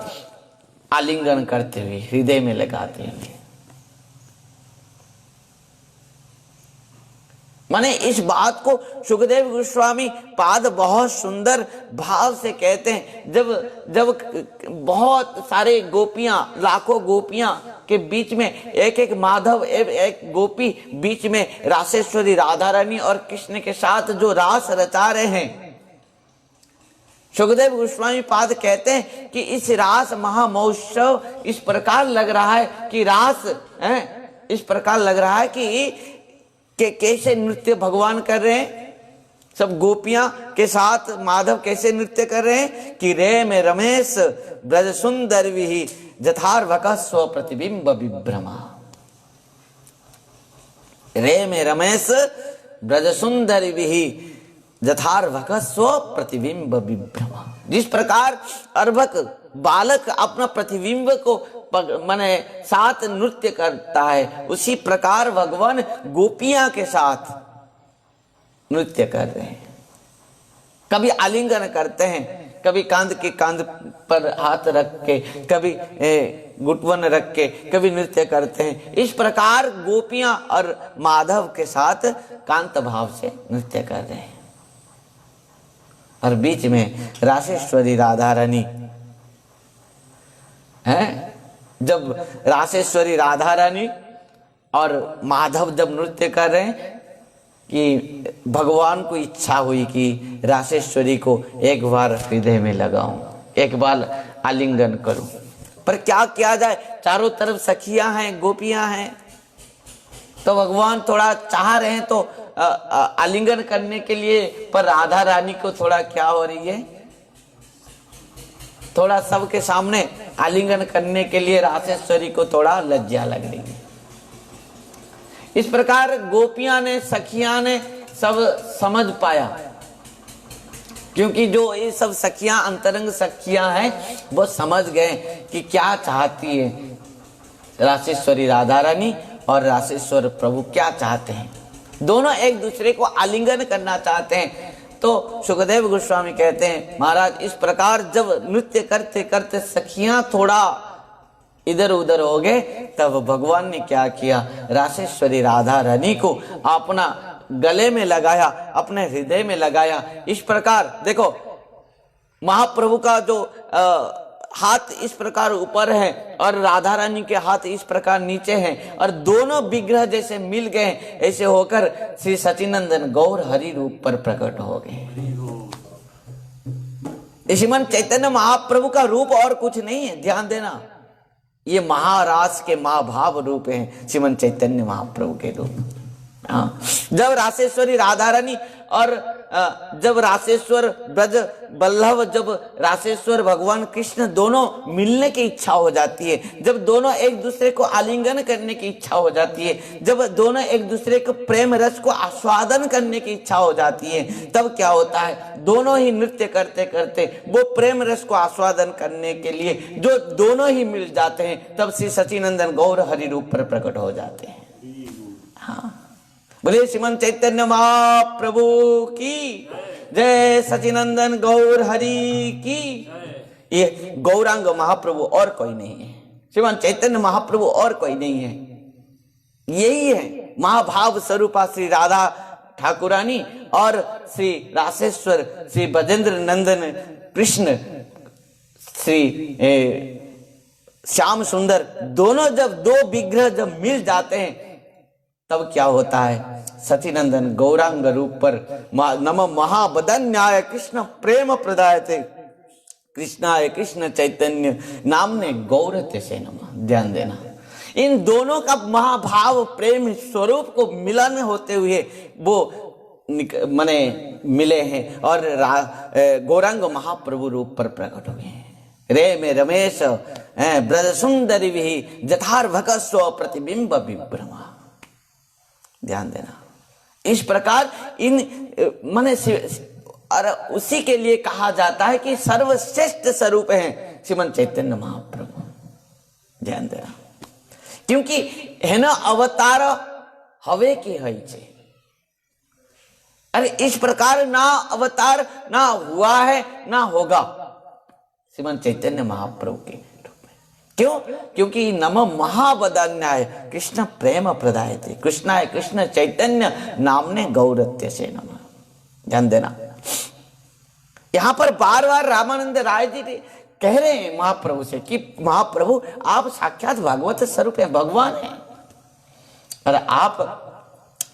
आलिंगन करते हुए, हृदय में लगाते हुए। माने इस बात को सुखदेव गोस्वामी पाद बहुत सुंदर भाव से कहते हैं। जब बहुत सारे गोपियां, लाखों गोपियां के बीच में एक एक माधव एक गोपी बीच में रासेश्वरी राधा रानी और कृष्ण के साथ जो रास रचा रहे हैं, सुखदेव गोस्वामी पाद कहते हैं कि इस रास महामहोत्सव इस प्रकार लग रहा है कि रास इस प्रकार लग रहा है कि कैसे नृत्य भगवान कर रहे हैं। सब गोपियां के साथ माधव कैसे नृत्य कर रहे हैं कि रे में रमेश ब्रज सुंदर विहि जथार्भक स्व प्रतिबिंब विभ्रमा। रे में रमेश ब्रज सुंदर विहि जथार्भक स्व प्रतिबिंब विभ्रमा। जिस प्रकार अर्भक बालक अपना प्रतिबिंब को माने साथ नृत्य करता है, उसी प्रकार भगवान गोपियां के साथ नृत्य कर रहे हैं। कभी आलिंगन करते हैं, कभी कांध के कांध पर हाथ रख के, कभी गुटवन रख के, कभी नृत्य करते हैं। इस प्रकार गोपियां और माधव के साथ कांत भाव से नृत्य कर रहे हैं। और बीच में रासेश्वरी राधा रानी है। जब रासेश्वरी राधा रानी और माधव जब नृत्य कर रहे हैं कि भगवान को इच्छा हुई कि रासेश्वरी को एक बार हृदय में लगाऊं, एक बार आलिंगन करूं। पर क्या किया जाए, चारों तरफ सखियां हैं, गोपियां हैं, तो भगवान थोड़ा चाह रहे हैं तो आलिंगन करने के लिए, पर राधा रानी को थोड़ा क्या हो रही है, थोड़ा सबके सामने आलिंगन करने के लिए रासेश्वरी को थोड़ा लज्जा लग रही है। इस प्रकार गोपियां ने, सखियां ने सब समझ पाया, क्योंकि जो ये सब सखियां, अंतरंग सखियां हैं, वो समझ गए कि क्या चाहती है रासेश्वरी राधा रानी और रासेश्वर प्रभु क्या चाहते हैं। दोनों एक दूसरे को आलिंगन करना चाहते हैं। तो सुखदेव गोस्वामी कहते हैं, महाराज इस प्रकार जब नृत्य करते करते सखियां थोड़ा इधर उधर हो गए, तब भगवान ने क्या किया, रासेश्वरी राधा रानी को अपना गले में लगाया, अपने हृदय में लगाया। इस प्रकार देखो, महाप्रभु का जो हाथ इस प्रकार ऊपर है और राधा रानी के हाथ इस प्रकार नीचे हैं, और दोनों विग्रह जैसे मिल गए, ऐसे होकर श्री सचिनंदन गौर हरि रूप पर प्रकट हो गए। श्रीमन चैतन्य महाप्रभु का रूप और कुछ नहीं है, ध्यान देना, ये महारास के महाभाव रूप हैं श्रीमन चैतन्य महाप्रभु के रूप। हाँ, जब रासेश्वरी राधा रानी और जब रासेश्वर ब्रज बल्लभ, जब रासेश्वर भगवान कृष्ण दोनों मिलने की इच्छा हो जाती है, जब दोनों एक दूसरे को आलिंगन करने की इच्छा हो जाती है, जब दोनों एक दूसरे को प्रेम रस को आस्वादन करने की इच्छा हो जाती है, तब क्या होता है, दोनों ही नृत्य करते करते वो प्रेम रस को आस्वादन करने के लिए जो दोनों ही मिल जाते हैं, तब श्री सचिनंदन गौर हरि रूप पर प्रकट हो जाते हैं। हाँ, बोले श्रीमन चैतन्य महाप्रभु की जय, सचिनंदन गौर हरि की। ये गौरांग महाप्रभु और कोई नहीं है, श्रीमन चैतन्य महाप्रभु और कोई नहीं है, यही है महाभाव स्वरूपा श्री राधा ठाकुरानी और श्री रासेश्वर श्री ब्रजेंद्र नंदन कृष्ण श्री श्याम सुंदर, दोनों जब दो विग्रह जब मिल जाते हैं, तब क्या होता है, सचिनंदन गौरांग रूप पर नम महाबदन्याय कृष्ण प्रेम प्रदायते कृष्णाय कृष्ण चैतन्य नामने गौरते से नमः। ध्यान देना, इन दोनों का महाभाव प्रेम स्वरूप को मिलन होते हुए वो माने मिले हैं और गौरांग महाप्रभु रूप पर प्रकट हुए हैं। रे में रमेश ब्रज सुंदरी भी जथार्भक स्व प्रतिबिंब विभ्रमा। ध्यान देना, इस प्रकार इन माने और उसी के लिए कहा जाता है कि सर्वश्रेष्ठ स्वरूप हैं श्रीमन चैतन्य महाप्रभु। ध्यान देना, क्योंकि है ना अवतार हवे की है छे। अरे इस प्रकार ना अवतार ना हुआ है ना होगा श्रीमन चैतन्य महाप्रभु के रूप में। क्यों? क्योंकि नम महावदान्याय कृष्ण प्रेम प्रदाय थे, कृष्णाय कृष्ण चैतन्य नामने गौरत्य से नमः। ध्यान देना, यहां पर बार बार रामानंद राय जी कह रहे हैं महाप्रभु से कि महाप्रभु आप साक्षात भागवत स्वरूप है, भगवान है, और आप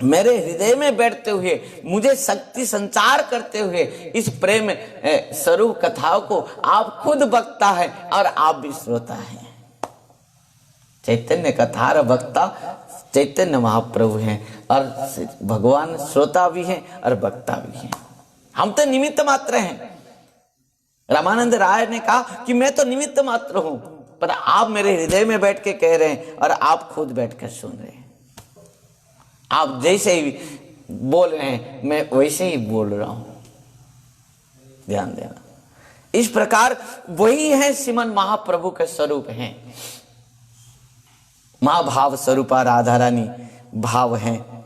मेरे हृदय में बैठते हुए मुझे शक्ति संचार करते हुए इस प्रेम स्वरूप कथाओं को आप खुद वक्ता है और आप भी श्रोता हैं। चैतन्य कथार वक्ता चैतन्य महाप्रभु हैं और भगवान श्रोता भी हैं और वक्ता भी हैं। हम तो निमित्त मात्र हैं। रामानंद राय ने कहा कि मैं तो निमित्त मात्र हूं, पर आप मेरे हृदय में बैठ के कह रहे हैं और आप खुद बैठकर सुन रहे हैं। आप जैसे ही बोल रहे हैं मैं वैसे ही बोल रहा हूं। ध्यान देना, इस प्रकार वही है श्रीमन महाप्रभु के स्वरूप हैं। महाभाव स्वरूपा राधा रानी भाव हैं।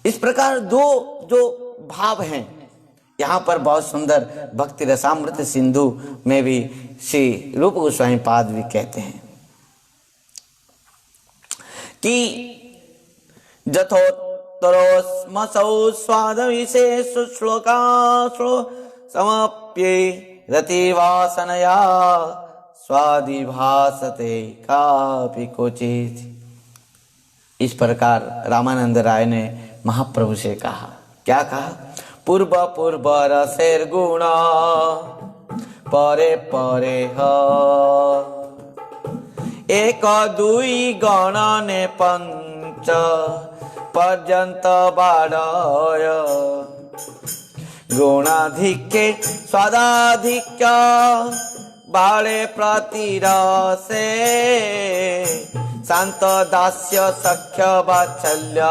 इस प्रकार दो जो भाव हैं, यहां पर बहुत सुंदर भक्ति रसामृत सिंधु में भी श्री रूप गोस्वामी पाद भी कहते हैं कि जथोत्तरोस्मसौ स्वाद विशेष श्लोकाश्रो समाप्ये रतिवासनया स्वादिभासते कापि क्वचित्। इस प्रकार रामानंद राय ने महाप्रभु से कहा, क्या कहा? पूर्व पूर्व रसेर गुणा परे परे ह एक दुई गणने पंच पर्यंत बाढ़य गुणाधिक्ये स्वादाधिक्य बाळे प्रतिरसे शांत दास्य सख्य वात्सल्य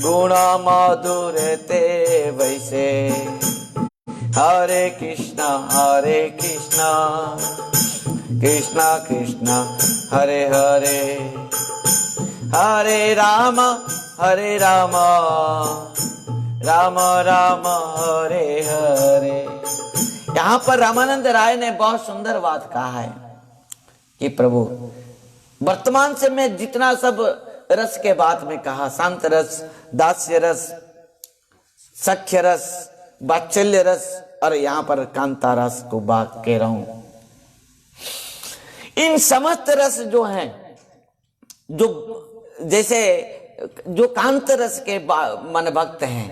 गुण मधुरते वैसे। हरे कृष्ण कृष्ण कृष्ण हरे हरे, हरे राम राम राम हरे हरे। यहां पर रामानंद राय ने बहुत सुंदर बात कहा है कि प्रभु वर्तमान से मैं जितना सब रस के बात में कहा, शांत रस, दास्य रस, सख्य रस, वात्सल्य रस और यहां पर कांता रस को बात कह रहा हूं। इन समस्त रस जो हैं, जो जैसे जो कांत रस के मन भक्त हैं,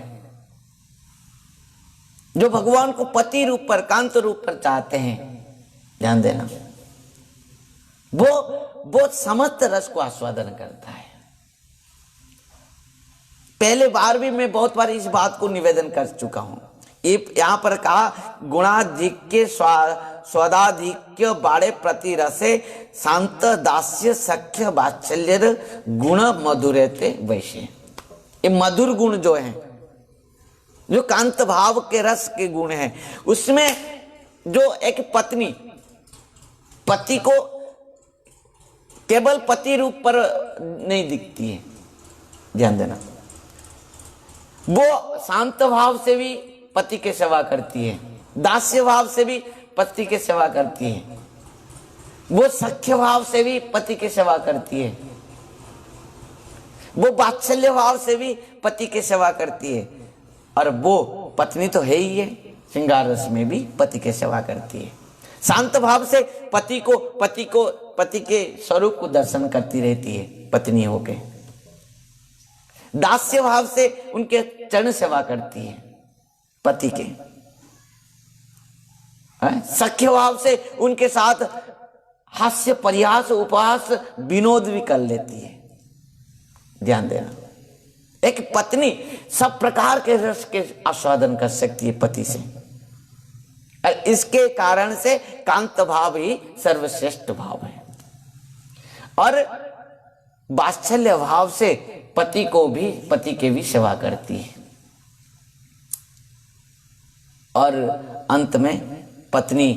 जो भगवान को पति रूप पर कांत रूप पर चाहते हैं, ध्यान देना, वो समस्त रस को आस्वादन करता है। पहले बार भी मैं बहुत बार इस बात को निवेदन कर चुका हूं। यहां पर कहा गुणाधिक्य स्वादाधिक्य बाड़े प्रति रसे शांत दास्य सख्य वात्सल्य गुण मधुरते वैसे। ये मधुर गुण जो है, जो कांत भाव के रस के गुण हैं, उसमें जो एक पत्नी पति को केवल पति रूप पर नहीं दिखती है, ध्यान देना, वो शांत भाव से भी पति के सेवा करती है, दास्य भाव से भी पति के सेवा करती है, वो सख्य भाव से भी पति की सेवा करती है, वो वात्सल्य भाव से भी पति की सेवा करती है, और वो पत्नी तो है ही है, श्रृंगार रस में भी पति की सेवा करती है। शांत भाव से पति के स्वरूप को दर्शन करती रहती है पत्नी होके। दास्य भाव से उनके चरण सेवा करती है पति के। सख्य भाव से उनके साथ हास्य परिहास उपहास विनोद भी कर लेती है। ध्यान देना, एक पत्नी सब प्रकार के रस के आस्वादन कर सकती है पति से, और इसके कारण से कांत भाव ही सर्वश्रेष्ठ भाव है। और वात्सल्य भाव से पति के भी सेवा करती है, और अंत में पत्नी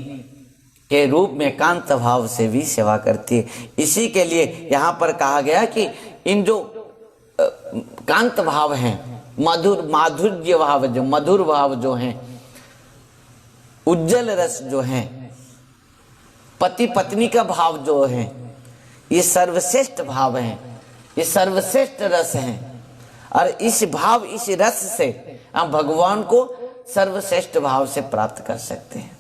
के रूप में कांत भाव से भी सेवा करती है। इसी के लिए यहां पर कहा गया कि इन जो कांत भाव हैं, माधुर्य भाव, जो मधुर भाव जो हैं, उज्जवल रस जो हैं, पति पत्नी का भाव जो है, ये सर्वश्रेष्ठ भाव हैं, ये सर्वश्रेष्ठ रस हैं। और इस भाव, इस रस से हम भगवान को सर्वश्रेष्ठ भाव से प्राप्त कर सकते हैं।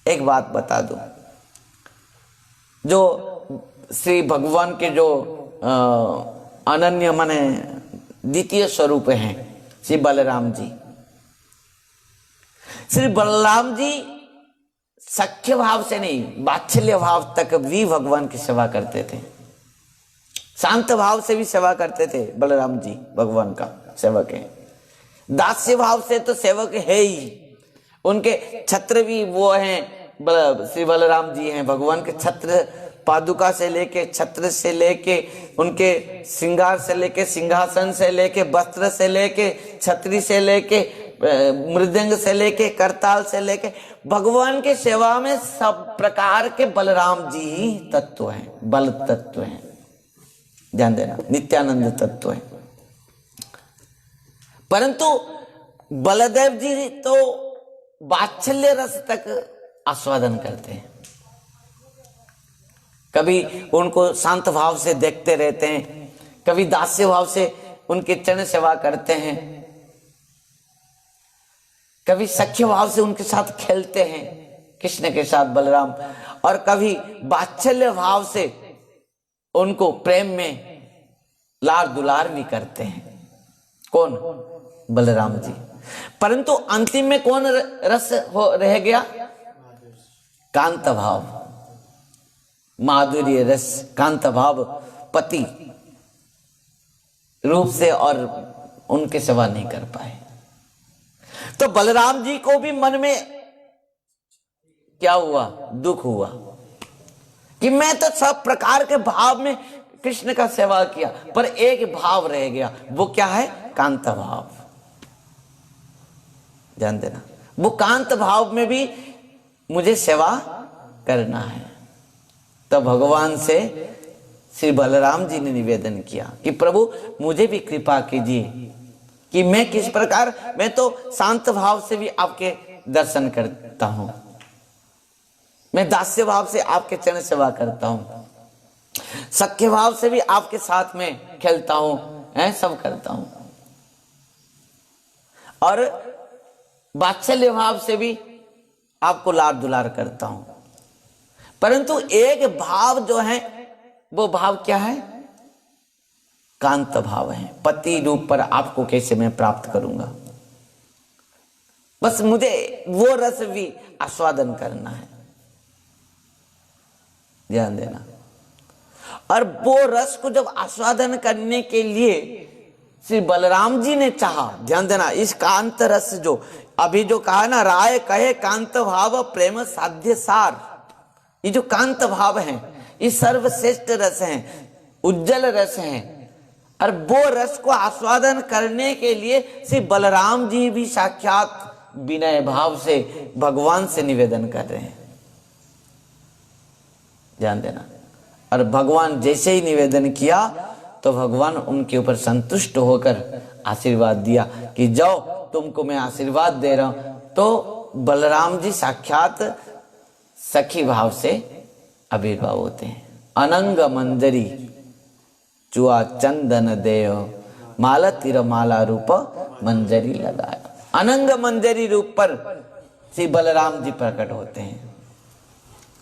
एक बात बता दूं, जो श्री भगवान के जो अनन्य माने द्वितीय स्वरूप हैं श्री बलराम जी, श्री बलराम जी सख्य भाव से नहीं, वात्सल्य भाव तक भी भगवान की सेवा करते थे। शांत भाव से भी सेवा करते थे बलराम जी, भगवान का सेवक है। दास्य भाव से तो सेवक है ही, उनके छत्र भी वो हैं, श्री बलराम जी हैं। भगवान के छत्र, पादुका से लेके, छत्र से लेके, उनके श्रृंगार से लेके, सिंहासन से लेके, वस्त्र से लेके, छतरी से लेके, मृदंग से लेके, करताल से लेके, भगवान के सेवा में सब प्रकार के बलराम जी ही तत्व हैं, बल तत्व हैं। ध्यान देना, नित्यानंद तत्व है। परंतु बलदेव जी तो वात्सल्य रस तक आस्वादन करते हैं। कभी उनको शांत भाव से देखते रहते हैं, कभी दास्य भाव से उनके चरण सेवा करते हैं, कभी सख्य भाव से उनके साथ खेलते हैं कृष्ण के साथ बलराम, और कभी वात्सल्य भाव से उनको प्रेम में लाड़ दुलार भी करते हैं। कौन? बलराम जी। परंतु अंतिम में कौन रस रह गया? कांत भाव, माधुर्य रस, कांत भाव पति रूप से, और उनके सेवा नहीं कर पाए। तो बलराम जी को भी मन में क्या हुआ? दुख हुआ कि मैं तो सब प्रकार के भाव में कृष्ण का सेवा किया, पर एक भाव रह गया। वो क्या है? कांत भाव। ध्यान देना, वो कांत भाव में भी मुझे सेवा करना है। तो भगवान से श्री बलराम जी ने निवेदन किया कि प्रभु मुझे भी कृपा कीजिए कि मैं किस प्रकार, मैं तो शांत भाव से भी आपके दर्शन करता हूं, मैं दास्य भाव से आपके चरण सेवा करता हूं, सख्य भाव से भी आपके साथ में खेलता हूं, सब करता हूं, और वात्सल्य भाव से भी आपको लाड़ दुलार करता हूं। परंतु एक भाव जो है, वो भाव क्या है? कांत भाव है। पति रूप पर आपको कैसे मैं प्राप्त करूंगा? बस मुझे वो रस भी आस्वादन करना है। ध्यान देना, और वो रस को जब आस्वादन करने के लिए श्री बलराम जी ने चाहा, ध्यान देना, इस कांत रस जो अभी जो कहा ना, राय कहे कांत भाव प्रेम साध्य सार, ये जो कांत भाव हैं, ये सर्वश्रेष्ठ रस हैं, उज्जवल रस हैं। और वो रस को आस्वादन करने के लिए श्री बलराम जी भी साक्षात विनय भाव से भगवान से निवेदन कर रहे हैं। ध्यान देना, और भगवान जैसे ही निवेदन किया तो भगवान उनके ऊपर संतुष्ट होकर आशीर्वाद दिया कि जाओ, तुमको मैं आशीर्वाद दे रहा हूं। तो बलराम जी साक्षात सखी भाव से आविर्भाव होते हैं। अनंग मंजरी चुआ चंदन देव, माला तिर माला रूप मंजरी लगाया। अनंग मंजरी रूप पर श्री बलराम जी प्रकट होते हैं,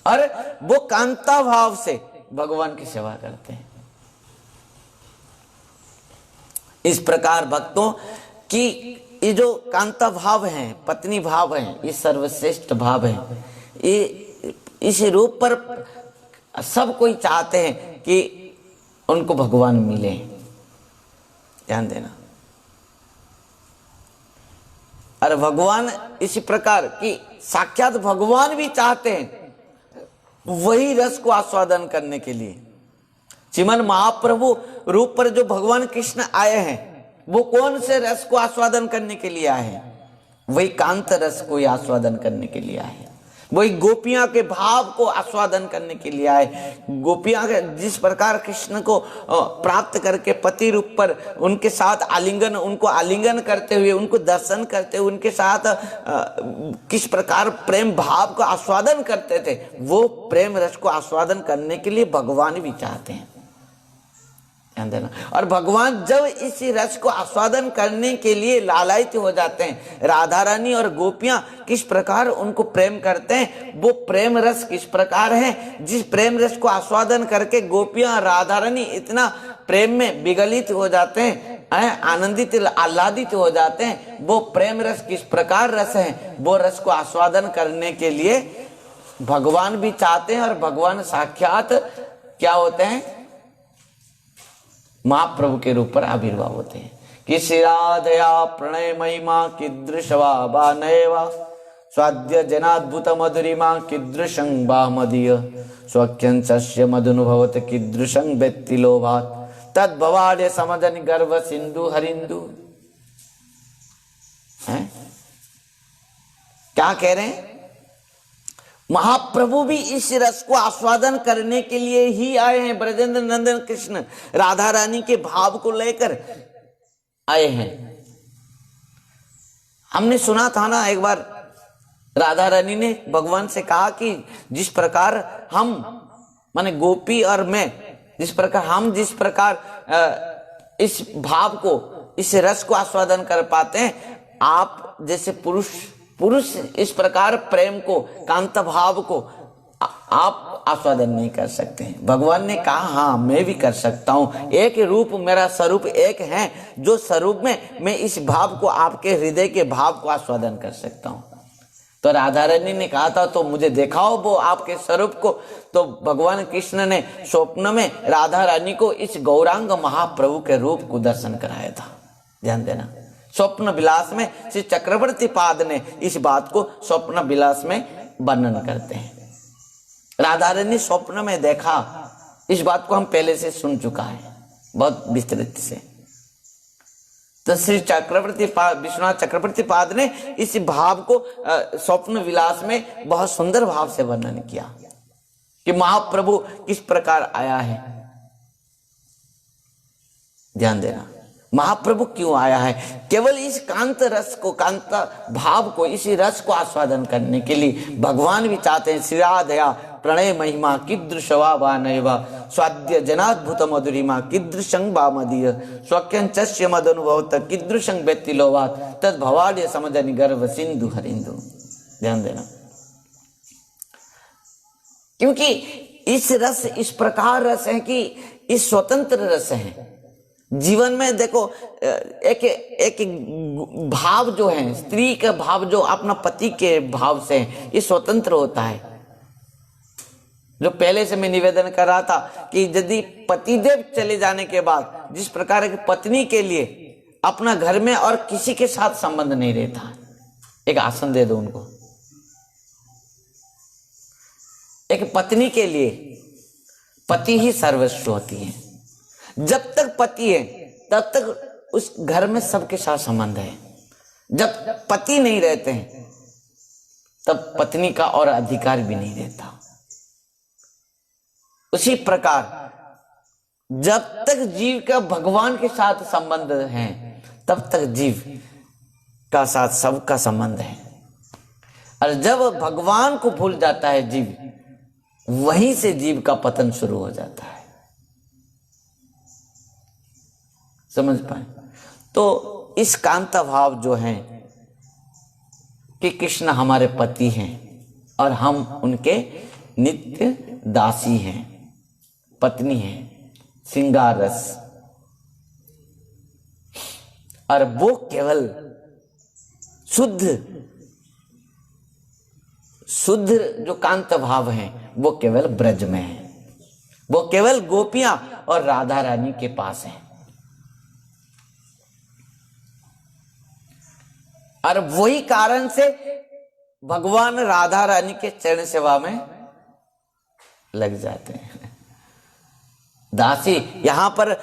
और वो कांता भाव से भगवान की सेवा करते हैं। इस प्रकार भक्तों की ये जो कांता भाव है, पत्नी भाव है, ये सर्वश्रेष्ठ भाव है। ये इस रूप पर सब कोई चाहते हैं कि उनको भगवान मिले। ध्यान देना। और भगवान इसी प्रकार की साक्षात भगवान भी चाहते हैं वही रस को आस्वादन करने के लिए। श्रीमन महाप्रभु रूप पर जो भगवान कृष्ण आए हैं वो कौन से रस को आस्वादन करने के लिए आए हैं? वही कांत रस को आस्वादन करने के लिए आए हैं। वही गोपियां के भाव को आस्वादन करने के लिए आए। गोपियां जिस प्रकार कृष्ण को प्राप्त करके पति रूप पर उनके साथ आलिंगन, उनको आलिंगन करते हुए, उनको दर्शन करते हुए, उनके साथ किस प्रकार प्रेम भाव को आस्वादन करते थे, वो प्रेम रस को आस्वादन करने के लिए भगवान भी चाहते हैं। ध्यान देना। और भगवान जब इसी रस को आस्वादन करने के लिए लालायित हो जाते हैं, राधा रानी और गोपियां किस प्रकार उनको प्रेम करते हैं, वो प्रेम रस किस प्रकार है, जिस प्रेम रस को आस्वादन करके गोपियां राधा रानी इतना प्रेम में विगलित हो जाते हैं, आनंदित आह्लादित हो जाते हैं, वो प्रेम रस किस प्रकार रस है, वो रस को आस्वादन करने के लिए भगवान भी चाहते हैं। और भगवान साक्षात क्या होते हैं? महाप्रभु के रूप पर आविर्भाव होते हैं कि श्रीराधया प्रणय महिमा कीदृशवा बानयवा स्वाद्य जनाद्भुत मधुरिमा कीदृशं बामदीय स्वख्यं सस्य मधुनुभवत कीदृशं व्यक्ति लोभात तद्भवाड्य समजन गर्भ सिंधु हरिंदु। क्या कह रहे हैं? महाप्रभु भी इस रस को आस्वादन करने के लिए ही आए हैं। ब्रजेंद्र नंदन कृष्ण राधा रानी के भाव को लेकर आए हैं। हमने सुना था ना एक बार, राधा रानी ने भगवान से कहा कि जिस प्रकार हम माने गोपी और मैं जिस प्रकार इस भाव को, इस रस को आस्वादन कर पाते हैं, आप जैसे पुरुष इस प्रकार प्रेम को, कांत भाव को आप आस्वादन नहीं कर सकते हैं। भगवान ने कहा हाँ मैं भी कर सकता हूं। एक रूप, मेरा स्वरूप एक है, जो स्वरूप में मैं इस भाव को, आपके हृदय के भाव को आस्वादन कर सकता हूं। तो राधा रानी ने कहा था तो मुझे दिखाओ वो आपके स्वरूप को। तो भगवान कृष्ण ने स्वप्न में राधा रानी को इस गौरांग महाप्रभु के रूप को दर्शन कराया था। ध्यान देना। स्वप्न विलास में श्री चक्रवर्ती पाद ने इस बात को स्वप्न विलास में वर्णन करते हैं। राधा रानी स्वप्न में देखा, इस बात को हम पहले से सुन चुका है बहुत विस्तृत से। तो श्री चक्रवर्ती विश्वनाथ चक्रवर्ती पाद ने इस भाव को स्वप्न विलास में बहुत सुंदर भाव से वर्णन किया कि महाप्रभु किस प्रकार आया है। ध्यान देना। महाप्रभु क्यों आया है? केवल इस कांत रस को, कांत भाव को, इसी रस को आस्वादन करने के लिए भगवान भी चाहते हैं। श्रीराधया प्रणय महिमा कीदृशवा बानयवा स्वाद्य जनाद्भुत मधुरिमा कीदृशं बामदीय स्वख्यं चस्य मदनुभवत कीदृशं व्यक्ति लोभात तद्भवाड्य समजनि गर्भ सिंधु हरिंदु। ध्यान देना। क्योंकि इस रस, इस प्रकार रस है कि इस स्वतंत्र रस है। जीवन में देखो एक भाव जो है, स्त्री का भाव जो अपना पति के भाव से है, ये स्वतंत्र होता है। जो पहले से मैं निवेदन कर रहा था कि यदि पतिदेव चले जाने के बाद जिस प्रकार की पत्नी के लिए अपना घर में और किसी के साथ संबंध नहीं रहता, एक आसन दे दो उनको। एक पत्नी के लिए पति ही सर्वस्व होती है। जब तक पति है तब तक उस घर में सबके साथ संबंध है। जब पति नहीं रहते हैं तब पत्नी का और अधिकार भी नहीं रहता। उसी प्रकार जब तक जीव का भगवान के साथ संबंध है तब तक जीव का साथ सबका संबंध है। और जब भगवान को भूल जाता है जीव, वहीं से जीव का पतन शुरू हो जाता है। समझ पाए? तो इस कांता भाव जो है कि कृष्ण हमारे पति हैं और हम उनके नित्य दासी हैं, पत्नी हैं, श्रृंगार रस। और वो केवल शुद्ध जो कांत भाव है वो केवल ब्रज में है। वो केवल गोपियां और राधा रानी के पास है। और वही कारण से भगवान राधा रानी के चरण सेवा में लग जाते हैं। दासी, यहां पर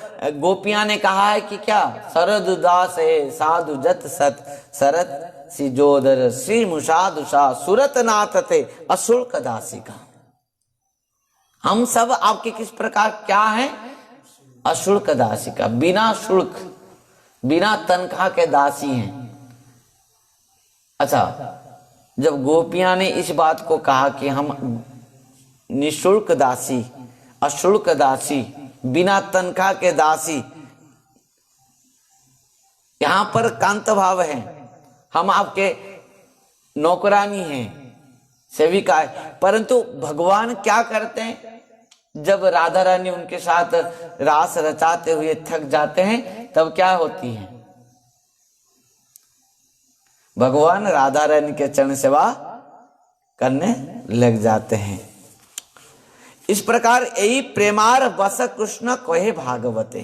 गोपियां ने कहा है कि क्या, शरद उदास है साधु जत सत शरत सिजोदर श्री मुषादुषा सुरत नाथ थे अशुल्क दासी का। हम सब आपके किस प्रकार क्या हैं? अशुल्क दासी का, बिना शुल्क बिना तनख्वाह के दासी हैं। अच्छा, जब गोपियां ने इस बात को कहा कि हम निःशुल्क दासी, अशुल्क दासी, बिना तनख्वाह के दासी, यहां पर कांत भाव है, हम आपके नौकरानी हैं, सेविका है। परंतु भगवान क्या करते हैं? जब राधा रानी उनके साथ रास रचाते हुए थक जाते हैं, तब क्या होती है? भगवान राधा रानी के चरण सेवा करने लग जाते हैं। इस प्रकार यही प्रेमार बस कृष्ण कहे भागवते।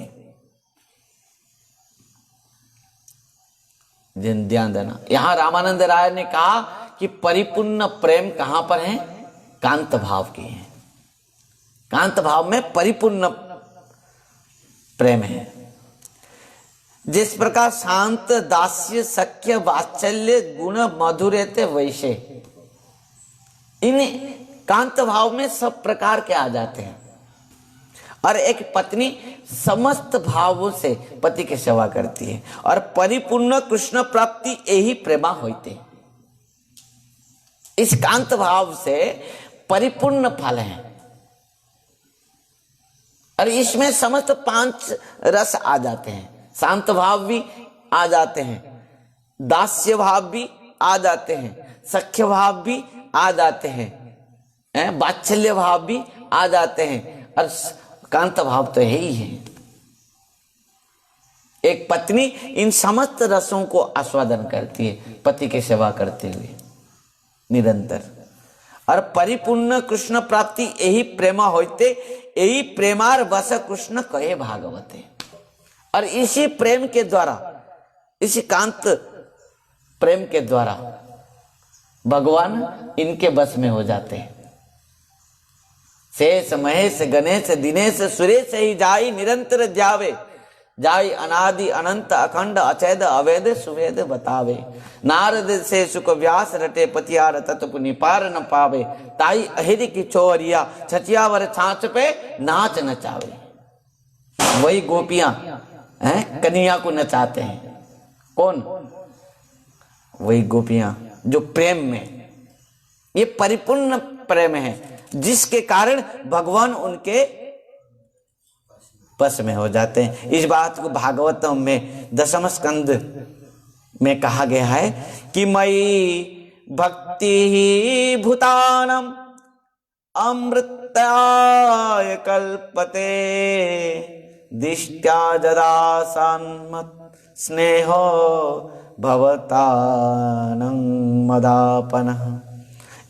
ध्यान देना, यहां रामानंद राय ने कहा कि परिपूर्ण प्रेम कहां पर है? कांत भाव की है। कांत भाव में परिपूर्ण प्रेम है। जिस प्रकार शांत दास्य सख्य वात्सल्य गुण मधुरते वैसे, इन कांत भाव में सब प्रकार के आ जाते हैं। और एक पत्नी समस्त भावों से पति की सेवा करती है और परिपूर्ण कृष्ण प्राप्ति यही प्रेमा होते। इस कांत भाव से परिपूर्ण फल है और इसमें समस्त 5 रस आ जाते हैं। शांत भाव भी आ जाते हैं, दास्य भाव भी आ जाते हैं, सख्य भाव भी आ जाते हैं, वात्सल्य भाव भी आ जाते हैं और कांत भाव तो है ही है। एक पत्नी इन समस्त रसों को आस्वादन करती है पति की सेवा करते हुए निरंतर। और परिपूर्ण कृष्ण प्राप्ति यही प्रेमा होते, यही प्रेमार बस कृष्ण कहे भागवते। और इसी प्रेम के द्वारा, इसी कांत प्रेम के द्वारा भगवान इनके बस में हो जाते हैं। शेष महेश गणेश दिनेश सुरेश ही जाई निरंतर जावे, जाई अनादि अनंत अखंड अचेद अवेद सुवेद बतावे। नारद से सुख व्यास रटे पतियार तत्व निपार न पावे, ताई अहिरी की चोरिया छचियावर छाछ पे नाच नचावे। वही गोपियां कन्हैया को नचाते हैं। कौन? वही गोपियां जो प्रेम में, ये परिपूर्ण प्रेम है जिसके कारण भगवान उनके बस में हो जाते हैं। इस बात को भागवतम में 10वें स्कंद में कहा गया है कि मयि भक्ति ही भूतानम अमृताय कल्पते, दिष्ट्या जदा सन्मत स्नेहो भवतानं मदापनः।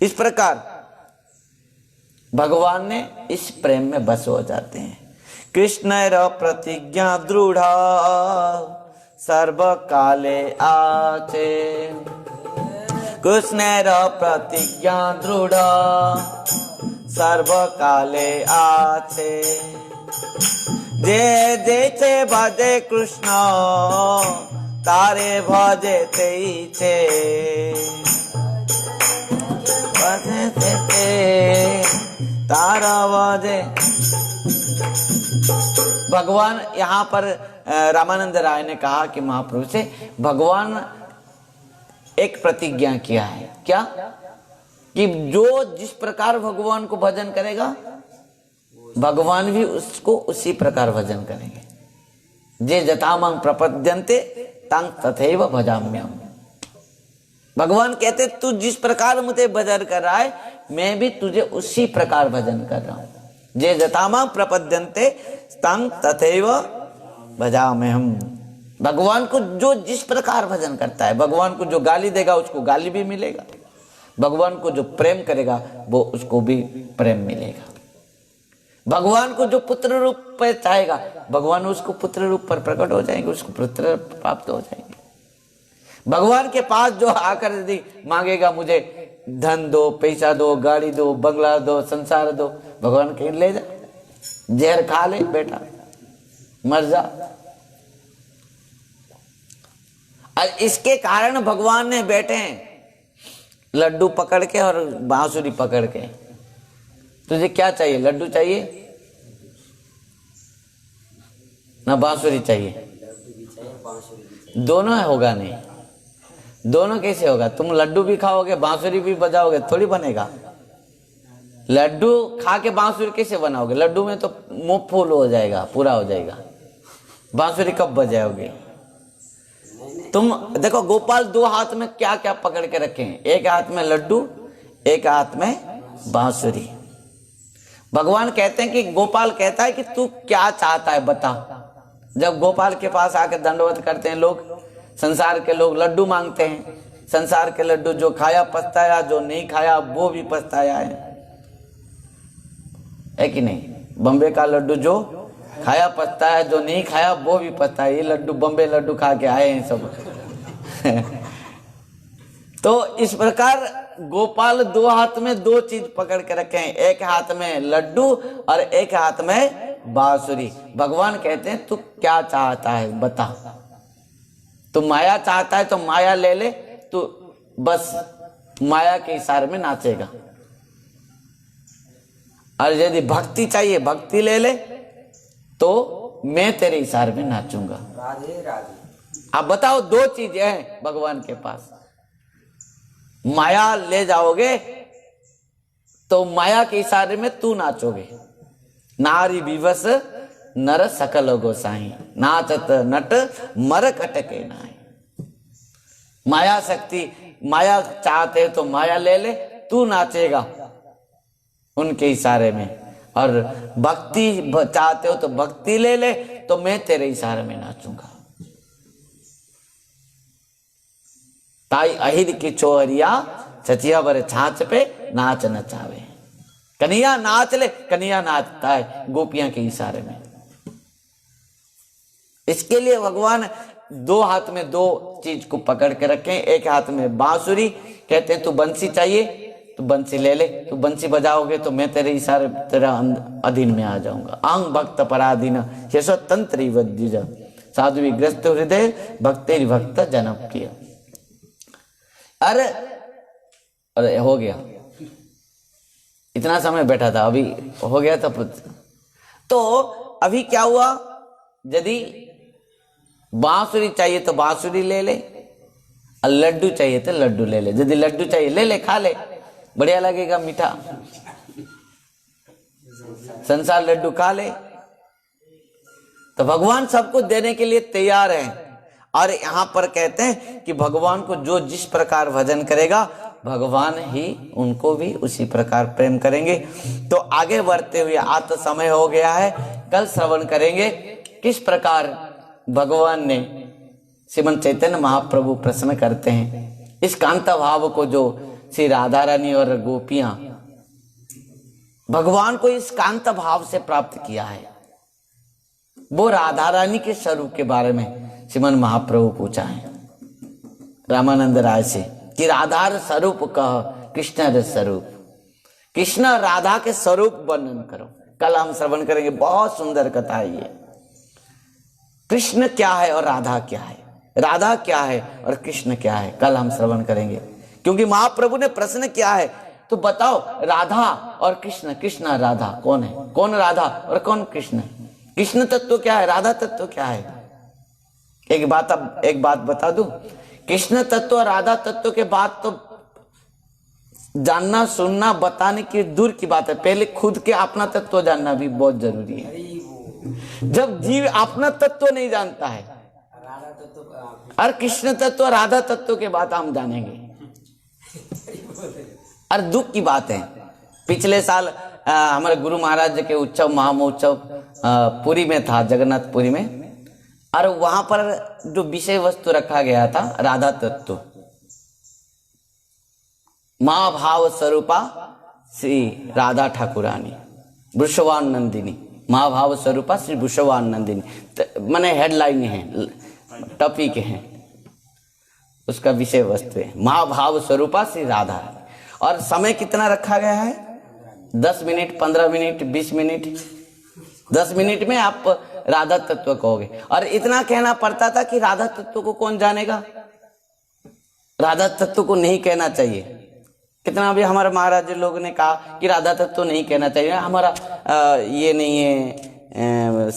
इस प्रकार भगवान ने इस प्रेम में बस हो जाते हैं। कृष्णैर प्रतिज्ञा दृढ़ सर्व काले आचे, कृष्णैर प्रतिज्ञा दृढ़ सर्व काले आचे। जे जैसे भजे कृष्ण तारे भजे तेईचे, भजे ते तारा भजे। भगवान यहाँ पर रामानंद राय ने कहा कि महाप्रभु से भगवान एक प्रतिज्ञा किया है। क्या? कि जो जिस प्रकार भगवान को भजन करेगा भगवान भी उसको उसी प्रकार भजन करेंगे। जे जतामं प्रपद्यन्ते तं तथैव भजाम्यहम्। भगवान कहते तू जिस प्रकार मुझे भजन कर रहा है मैं भी तुझे उसी प्रकार भजन कर रहा हूं। जे जतामं प्रपद्यन्ते तं तथैव भजाम्यहम्। भगवान को जो जिस प्रकार भजन करता है, भगवान को जो गाली देगा उसको गाली भी मिलेगा, भगवान को जो प्रेम करेगा वो उसको भी प्रेम मिलेगा। भगवान को जो पुत्र रूप पर चाहेगा, भगवान उसको पुत्र रूप पर प्रकट हो जाएंगे, उसको पुत्र प्राप्त हो जाएंगे। भगवान के पास जो आकर यदि मांगेगा मुझे धन दो, पैसा दो, गाड़ी दो, बंगला दो, संसार दो, भगवान कहीं ले जा, जहर खा ले बेटा, मर जा। और इसके कारण भगवान ने बैठे हैं लड्डू पकड़ के और बांसुरी पकड़ के। तुझे क्या चाहिए, लड्डू चाहिए ना बांसुरी चाहिए? दोनों होगा नहीं, दोनों कैसे होगा? तुम लड्डू भी खाओगे बांसुरी भी बजाओगे, थोड़ी बनेगा। लड्डू खा के बांसुरी कैसे बनाओगे? लड्डू में तो मुंह फूल हो जाएगा, पूरा हो जाएगा, बांसुरी कब बजाओगे? तुम देखो गोपाल दो हाथ में क्या क्या पकड़ के रखे हैं, एक हाथ में लड्डू, एक हाथ में बांसुरी। भगवान कहते हैं कि गोपाल कहता है कि तू क्या चाहता है बता। जब गोपाल के पास आकर दंडवत करते हैं लोग, संसार के लोग लड्डू मांगते हैं, संसार के लड्डू जो खाया पछताया, जो नहीं खाया वो भी पछताया है कि नहीं? बम्बे का लड्डू जो खाया पछताया, जो नहीं खाया वो भी पछताया। ये लड्डू बम्बे लड्डू खा के आए हैं सब। तो इस प्रकार गोपाल दो हाथ में दो चीज पकड़ के रखे हैं, एक हाथ में लड्डू और एक हाथ में बांसुरी। भगवान कहते हैं तू क्या चाहता है बता। तू माया चाहता है तो माया ले ले, तू बस माया के इशारे में नाचेगा। और यदि भक्ति चाहिए भक्ति ले ले, तो मैं तेरे इशारे में नाचूंगा। राधे राधे। आप बताओ, दो चीजें हैं भगवान के पास। माया ले जाओगे तो माया के इशारे में तू नाचोगे। नारी विवश नर सकल गोसाई, नाचत नट मर कटके नाई। माया शक्ति, माया चाहते तो माया ले ले, तू नाचेगा उनके इशारे में। और भक्ति चाहते हो तो भक्ति ले ले, तो मैं तेरे इशारे में नाचूंगा। ताई अहिर की चोहरिया सचिया बर छाछ पे नाच नचावे। कन्हैया नाच ले, कन्हैया नाचता है गोपियां के इशारे में। इसके लिए भगवान दो हाथ में दो चीज को पकड़ के रखे, एक हाथ में बांसुरी। कहते हैं तू बंसी चाहिए तो बंसी ले ले, तू बंसी बजाओगे तो मैं तेरे इशारे तेरा अधीन में आ जाऊंगा। अंग भक्त पराधीन यशो तंत्री वद्युज साधु ग्रस्त हृदय भक्ति भक्त जनप किया। अरे अरे हो गया, इतना समय बैठा था, अभी हो गया था। तो अभी क्या हुआ, यदि बांसुरी चाहिए तो बांसुरी ले ले, और लड्डू चाहिए तो लड्डू ले ले। यदि लड्डू चाहिए ले ले, खा ले, बढ़िया लगेगा, मीठा संसार लड्डू खा ले। तो भगवान सबको देने के लिए तैयार है। और यहाँ पर कहते हैं कि भगवान को जो जिस प्रकार भजन करेगा, भगवान ही उनको भी उसी प्रकार प्रेम करेंगे। तो आगे बढ़ते हुए, आज तो समय हो गया है, कल श्रवण करेंगे किस प्रकार भगवान ने श्रीमंत चैतन्य महाप्रभु प्रश्न करते हैं। इस कांता भाव को जो श्री राधा रानी और गोपियां भगवान को इस कांता भाव से प्राप्त किया है, वो राधा रानी के स्वरूप के बारे में श्रीमन महाप्रभु पूछा है रामानंद राय से कि राधा स्वरूप कह कृष्ण स्वरूप, कृष्ण राधा के स्वरूप वर्णन करो। कल हम श्रवण करेंगे, बहुत सुंदर कथा है ये। कृष्ण क्या है और राधा क्या है, राधा क्या है और कृष्ण क्या है, कल हम श्रवण करेंगे। क्योंकि महाप्रभु ने प्रश्न किया है, तो बताओ राधा और कृष्ण, कृष्ण राधा कौन है, कौन राधा और कौन कृष्ण? कृष्ण तत्व क्या है, राधा तत्व क्या है? एक बात बता दूं, कृष्ण तत्व और राधा तत्व के बाद तो जानना सुनना बताने की दूर की बात है, पहले खुद के अपना तत्व जानना भी बहुत जरूरी है। जब जीव अपना तत्व नहीं जानता है, और कृष्ण तत्व राधा तत्व के बाद हम जानेंगे। और दुख की बात है, पिछले साल हमारे गुरु महाराज के उत्सव महामहोत्सव पुरी में था, जगन्नाथपुरी में, और वहां पर जो विषय वस्तु रखा गया था राधा तत्व, महाभाव स्वरूपा श्री राधा ठाकुरानी। वृषवान नंदिनी, महाभाव स्वरूपा श्री वृषवान नंदिनी, माने हेडलाइन है, टॉपिक है, उसका विषय वस्तु है महाभाव स्वरूपा श्री राधा। और समय कितना रखा गया है? 10 मिनट, 15 मिनट, 20 मिनट। 10 मिनट में आप राधा तत्व कहोगे। और इतना कहना पड़ता था कि राधा तत्व को कौन जानेगा, राधा तत्व को नहीं कहना चाहिए। कितना भी हमारे महाराज लोग ने कहा कि राधा तत्व नहीं कहना चाहिए, हमारा ये नहीं है,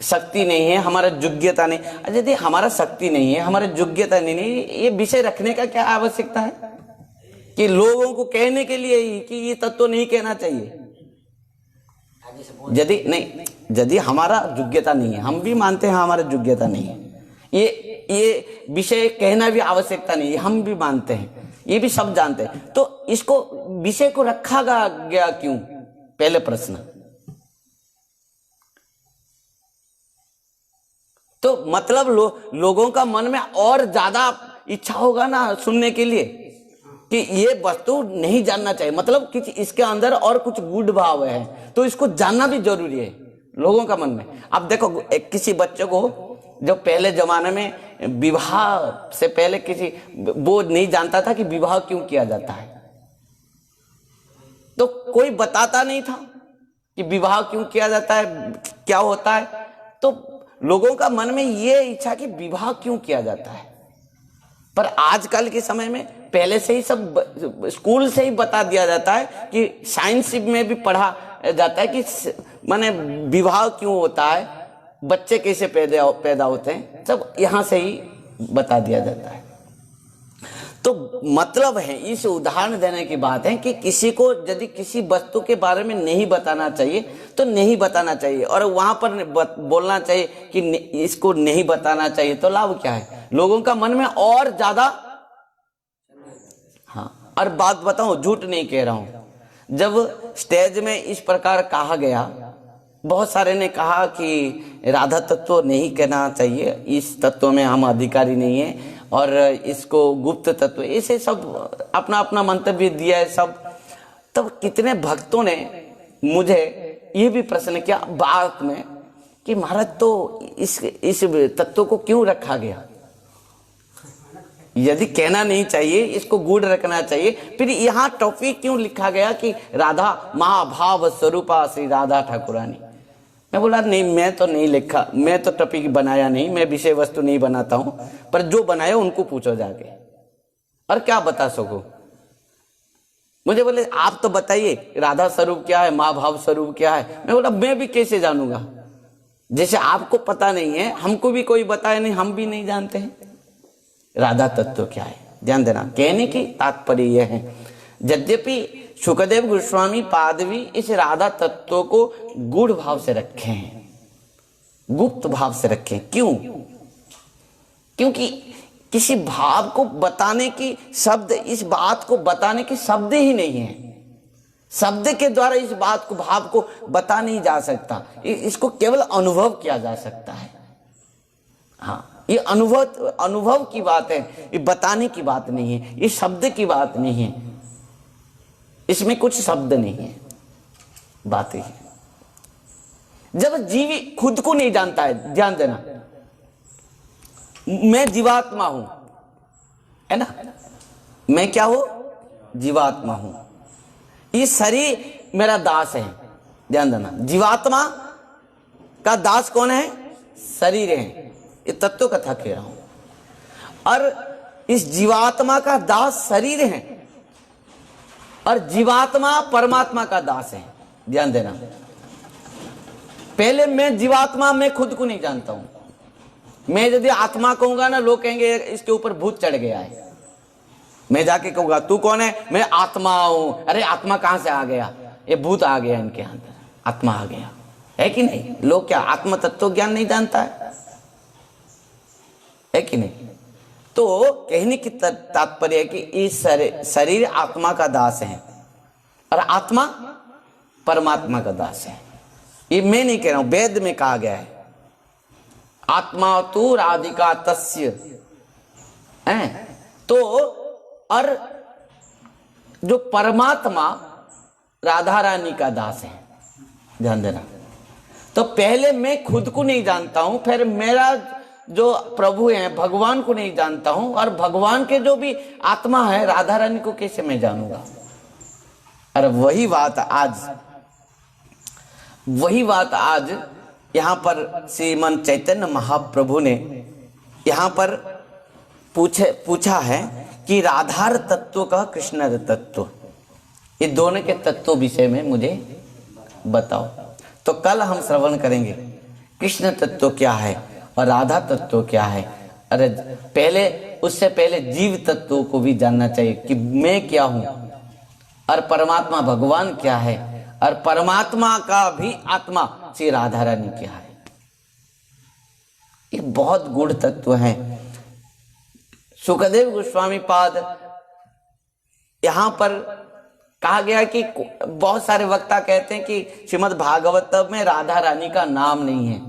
शक्ति नहीं है, हमारा योग्यता नहीं। यदि हमारा शक्ति नहीं है, हमारा योग्यता नहीं, ये विषय रखने का क्या आवश्यकता है कि लोगों को कहने के लिए ही कि ये तत्व नहीं कहना चाहिए? यदि हमारा योग्यता नहीं है, हम भी मानते हैं हमारा योग्यता नहीं है, ये विषय कहना भी आवश्यकता नहीं है, हम भी मानते हैं, ये भी सब जानते हैं। तो इसको विषय को रखा गया क्यों? पहले प्रश्न। तो मतलब लोगों का मन में और ज्यादा इच्छा होगा ना सुनने के लिए कि ये वस्तु नहीं जानना चाहिए, मतलब कि इसके अंदर और कुछ गूढ़ भाव है, तो इसको जानना भी जरूरी है लोगों का मन में। अब देखो, किसी बच्चे को जो पहले जमाने में विवाह से पहले किसी वो नहीं जानता था कि विवाह क्यों किया जाता है, तो कोई बताता नहीं था कि विवाह क्यों किया जाता है, क्या होता है। तो लोगों का मन में ये इच्छा कि विवाह क्यों किया जाता है। पर आजकल के समय में पहले से ही सब स्कूल से ही बता दिया जाता है कि साइंस में भी पढ़ा जाता है कि माने विवाह क्यों होता है, बच्चे कैसे पैदा होते हैं, सब यहाँ से ही बता दिया जाता है। तो मतलब है, इस उदाहरण देने की बात है कि किसी को यदि किसी वस्तु के बारे में नहीं बताना चाहिए तो नहीं बताना चाहिए, और वहां पर बोलना चाहिए कि इसको नहीं बताना चाहिए, तो लाभ क्या है? लोगों का मन में और ज्यादा। हाँ, और बात बताऊं, झूठ नहीं कह रहा हूं, जब स्टेज में इस प्रकार कहा गया, बहुत सारे ने कहा कि राधा तत्व नहीं कहना चाहिए, इस तत्व में हम अधिकारी नहीं है, और इसको गुप्त तत्व, ऐसे सब अपना अपना मंतव्य दिया है सब। तब कितने भक्तों ने मुझे ये भी प्रश्न किया बात में कि महाराज तो इस तत्व को क्यों रखा गया? यदि कहना नहीं चाहिए, इसको गूढ़ रखना चाहिए, फिर यहाँ टॉपिक क्यों लिखा गया कि राधा महाभाव स्वरूपा श्री राधा ठाकुरानी? मैं बोला नहीं, मैं तो नहीं लिखा, मैं तो टॉपिक बनाया नहीं, मैं विषय वस्तु नहीं बनाता हूं, पर जो बनाया उनको पूछो जाके, और क्या बता सको। मुझे बोले आप तो बताइए राधा स्वरूप क्या है, महाभाव स्वरूप क्या है। मैं बोला मैं भी कैसे जानूंगा, जैसे आपको पता नहीं है, हमको भी कोई बताया नहीं, हम भी नहीं जानते हैं राधा तत्व क्या है। ध्यान देना, कहने की तात्पर्य यह है, यद्यपि सुखदेव गोस्वामी पादवी इस राधा तत्व को गूढ़ भाव से रखे हैं, गुप्त भाव से रखे हैं। क्यों? क्योंकि किसी भाव को बताने की शब्द, इस बात को बताने की शब्द ही नहीं है, शब्द के द्वारा इस बात को, भाव को बता नहीं जा सकता, इसको केवल अनुभव किया जा सकता है। हाँ, ये अनुभव की बात है, ये बताने की बात नहीं है, ये शब्द की बात नहीं है, इसमें कुछ शब्द नहीं है, बात ही। जब जीवी खुद को नहीं जानता है, ध्यान देना, मैं जीवात्मा हूं, है ना, मैं क्या हूं? जीवात्मा हूं, ये शरीर मेरा दास है। ध्यान देना, जीवात्मा का दास कौन है? शरीर है, ये तत्व कथा कह रहा हूं, और इस जीवात्मा का दास शरीर है, और जीवात्मा परमात्मा का दास है। ध्यान देना, पहले मैं जीवात्मा, मैं खुद को नहीं जानता हूं। मैं यदि आत्मा कहूंगा ना, लोग कहेंगे इसके ऊपर भूत चढ़ गया है। मैं जाके कहूंगा तू कौन है? मैं आत्मा हूं। अरे आत्मा कहां से आ गया? ये भूत आ गया इनके अंदर, आत्मा आ गया, है कि नहीं? लोग क्या आत्म तत्व ज्ञान नहीं जानता है कि नहीं? तो कहने की तात्पर्य है कि इस शरीर आत्मा का दास है, और आत्मा परमात्मा का दास है। ये मैं नहीं कह रहा हूं, वेद में कहा गया है, आत्मा तू राधिका तस्य है। तो और जो परमात्मा राधा रानी का दास है। ध्यान देना। तो पहले मैं खुद को नहीं जानता हूं, फिर मेरा जो प्रभु है भगवान को नहीं जानता हूं, और भगवान के जो भी आत्मा है राधा रानी को कैसे मैं जानूंगा। और वही बात आज यहां पर श्रीमन चैतन्य महाप्रभु ने यहां पर पूछा है कि राधार तत्व का कृष्ण तत्व, ये दोनों के तत्व विषय में मुझे बताओ। तो कल हम श्रवण करेंगे कृष्ण तत्व क्या है और राधा तत्व क्या है। अरे पहले, उससे पहले जीव तत्व को भी जानना चाहिए कि मैं क्या हूं और परमात्मा भगवान क्या है, और परमात्मा का भी आत्मा श्री राधा रानी क्या है। ये बहुत गूढ़ तत्व है। सुखदेव गोस्वामी पाद यहां पर कहा गया कि बहुत सारे वक्ता कहते हैं कि श्रीमद् भागवत में राधा रानी का नाम नहीं है,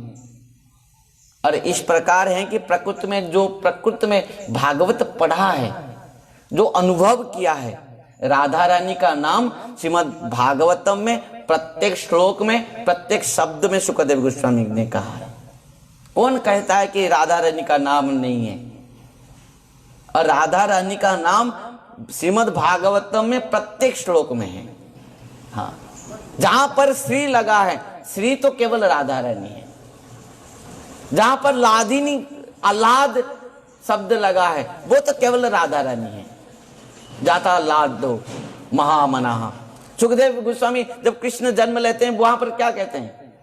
और इस प्रकार है कि प्रकृति में भागवत पढ़ा है, जो अनुभव किया है, राधा रानी का नाम श्रीमद् भागवतम में प्रत्येक श्लोक में प्रत्येक शब्द में सुखदेव गोस्वामी ने कहा है। कौन कहता है कि राधा रानी का नाम नहीं है? और राधा रानी का नाम श्रीमद् भागवतम में प्रत्येक श्लोक में है। हाँ, जहां पर श्री लगा है, श्री तो केवल राधा रानी है। जहां पर लादिनी आह्लाद शब्द लगा है, वो तो केवल राधा रानी है। जाता लाडो महामना। सुखदेव गोस्वामी जब कृष्ण जन्म लेते हैं वहां पर क्या कहते हैं?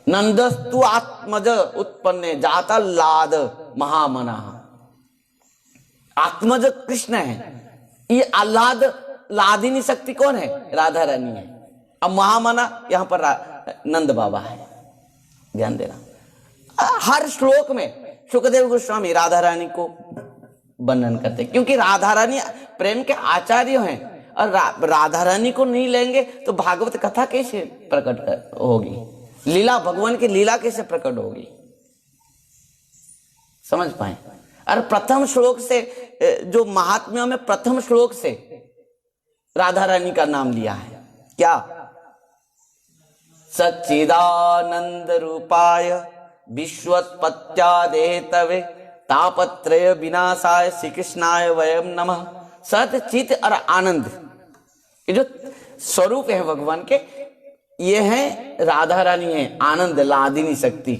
नंदस्तु आत्मज उत्पन्ने जाता लाद महामना। आत्मज कृष्ण है, ये आह्लाद लादिनी शक्ति कौन है? राधा रानी है। अब महामना यहां पर नंद बाबा है। ध्यान देना, हर श्लोक में सुखदेव गोस्वामी राधा रानी को वर्णन करते, क्योंकि राधा रानी प्रेम के आचार्य हैं, और राधा रानी को नहीं लेंगे तो भागवत कथा कैसे प्रकट होगी? लीला, भगवान की लीला कैसे प्रकट होगी? समझ पाए? और प्रथम श्लोक से, जो महात्म्य में प्रथम श्लोक से राधा रानी का नाम लिया है, क्या? सच्चिदानंद रूपाय विश्वोत्पत्त्यादेतवे तापत्रय विनाशाय श्री कृष्णाय वयम नमः। सत, चित और आनंद, ये जो स्वरूप है भगवान के, ये है राधा रानी है, आनंद लादिनी शक्ति।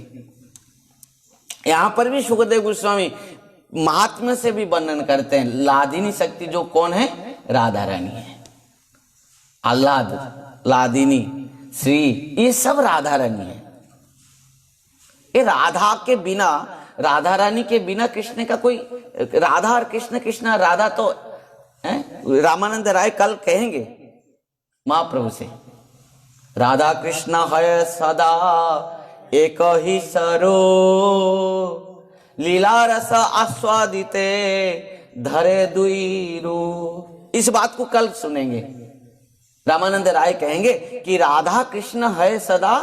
यहां पर भी सुखदेव गोस्वामी महात्म्य से भी वर्णन करते हैं। लादिनी शक्ति जो कौन है? राधा रानी है। आह्लाद, लादिनी, श्री, ये सब राधा रानी है। ये राधा के बिना, राधा रानी के बिना कृष्ण का कोई, राधा और कृष्ण, कृष्ण और राधा तो है। रामानंद राय कल कहेंगे महाप्रभु से, राधा कृष्ण है सदा एक ही सरो, लीला रस आस्वादिते धरे दुई रू। इस बात को कल सुनेंगे। रामानंद राय कहेंगे कि राधा कृष्ण है सदा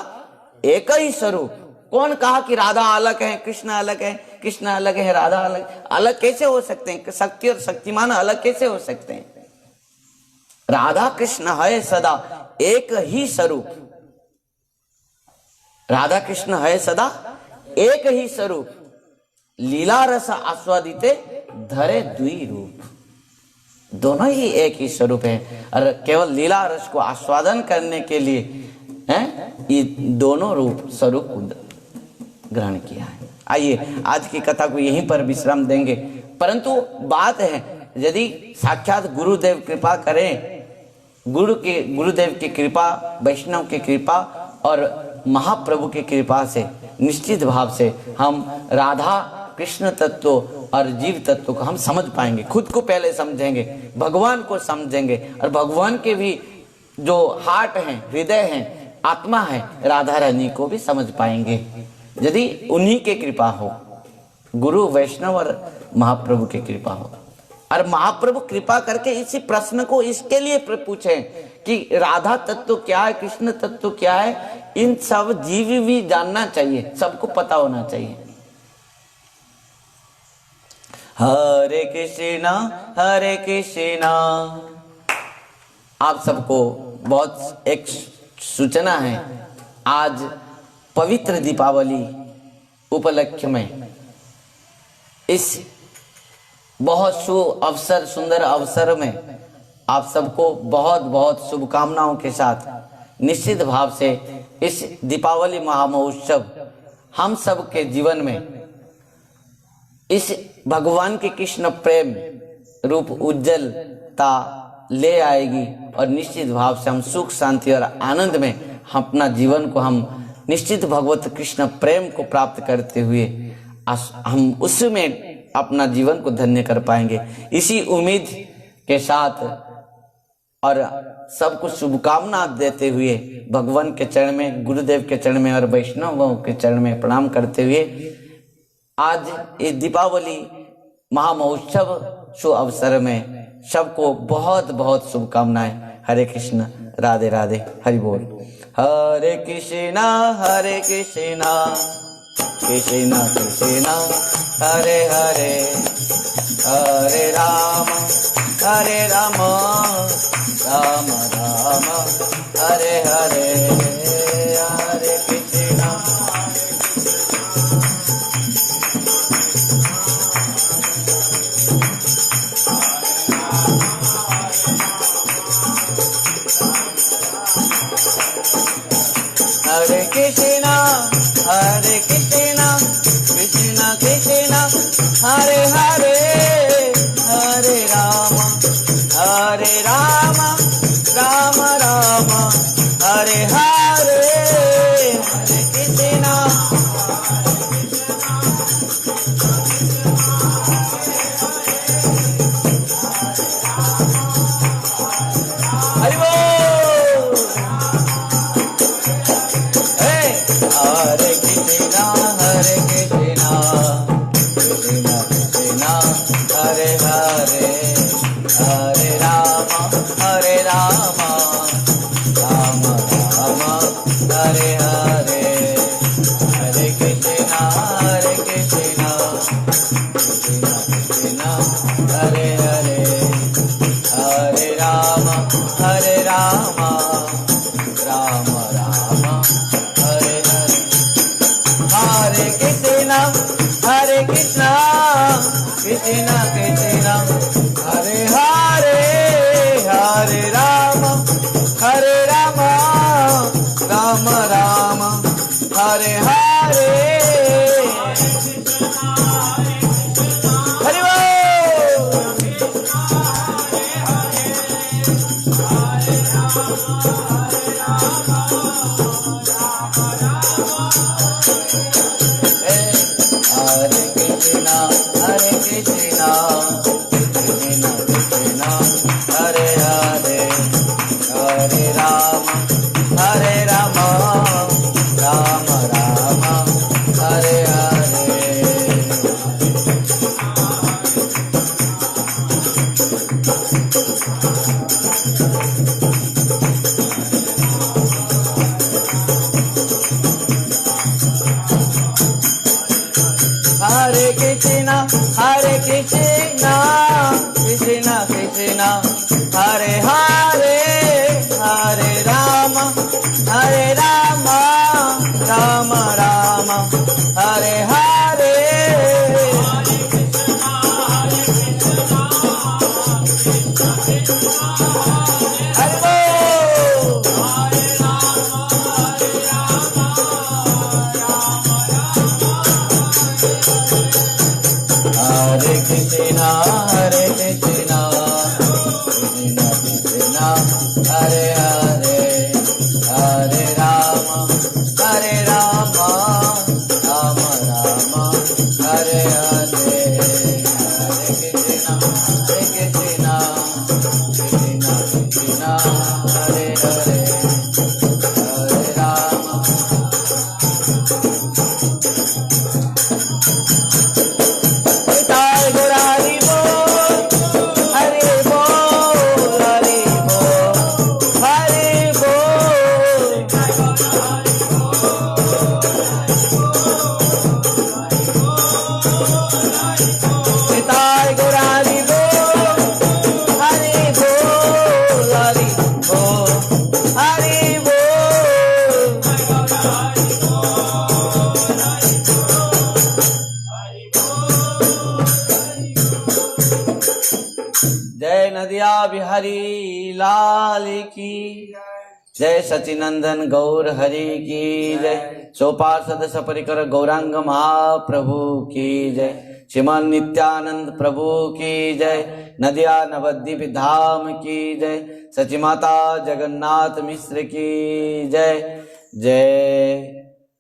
एक ही स्वरूप। कौन कहा कि राधा अलग है, कृष्ण अलग है, कृष्ण अलग है, राधा अलग? अलग कैसे हो सकते हैं? शक्ति और शक्तिमान अलग कैसे हो सकते हैं? राधा कृष्ण है सदा एक ही स्वरूप। राधा कृष्ण है सदा एक ही स्वरूप, लीला रस आस्वादिते धरे द्वि रूप। दोनों ही एक ही स्वरूप है, और केवल लीला रस को आस्वादन करने के लिए हैं ये दोनों रूप स्वरूप को ग्रहण किया है। आइए आज की कथा को यहीं पर विश्राम देंगे। परंतु बात है, यदि साक्षात गुरुदेव कृपा करें, गुरुदेव की कृपा, वैष्णव की कृपा और महाप्रभु की कृपा से निश्चित भाव से हम राधा कृष्ण तत्व और जीव तत्व को हम समझ पाएंगे। खुद को पहले समझेंगे, भगवान को समझेंगे, और भगवान के भी जो हार्ट हैं, हृदय हैं, आत्मा है, राधा रानी को भी समझ पाएंगे, यदि उन्हीं के कृपा हो, गुरु वैष्णव और महाप्रभु की कृपा हो। और महाप्रभु कृपा करके इसी प्रश्न को इसके लिए पूछे कि राधा तत्व क्या है, कृष्ण तत्व क्या है, इन सब जीव भी जानना चाहिए, सबको पता होना चाहिए। हरे कृष्णा हरे कृष्णा। आप सबको बहुत एक सूचना है आज पवित्र दीपावली उपलक्ष्य में इस बहुत शुभ अवसर, सुंदर अवसर में आप सबको बहुत बहुत शुभकामनाओं के साथ निश्चित भाव से इस दीपावली महामहोत्सव हम सब के जीवन में इस भगवान के कृष्ण प्रेम रूप उज्जवलता ले आएगी और निश्चित भाव से हम सुख, शांति और आनंद में हम अपना जीवन को हम निश्चित भगवत कृष्ण प्रेम को प्राप्त करते हुए हम उसमें अपना जीवन को धन्य कर पाएंगे। इसी उम्मीद के साथ और सबको शुभकामना देते हुए भगवान के चरण में, गुरुदेव के चरण में और वैष्णवों के चरण में प्रणाम करते हुए आज इस दीपावली महामहोत्सव शुभ अवसर में सबको बहुत बहुत शुभकामनाएं। हरे कृष्ण, राधे राधे, हरि बोल। हरे कृष्णा कृष्णा कृष्णा हरे हरे, हरे राम राम राम हरे हरे, हरे कृष्णा हरे कृष्णा कृष्णा कृष्णा हरे हरे, हरे राम राम राम हरे हरे, हरे कृष्णा हरि बोल। हरे कृष्णा कृष्णा कृष्णा हरे हरे, हरे राम राम राम हरे हरे, हरे कृष्णा कृष्णा कृष्णा हरे हरे, हरे राम राम राम हरे हरे, हरे कृष्णा कृष्णा कृष्णा हरे हरे, हरे राम राम राम हरे हरे, हरि बोल। हरे कृष्णा कृष्णा कृष्णा हरे हरे, हरे राम राम राम हरे हरे। हरे कृष्णा कृष्णा कृष्णा हरे हरे, हरे राम राम राम हरे हरे, हरि बोल। हरे कृष्णा कृष्णा कृष्णा हरे हरे, हरे राम हरि लाल की जय सचिनंदन गौर हरि की जय सोपासद सपरिकर गौरांग महाप्रभु की जय श्रीमान नित्यानंद प्रभु की जय नदिया नवद्वीप धाम की जय सची माता जगन्नाथ मिश्र की जय जय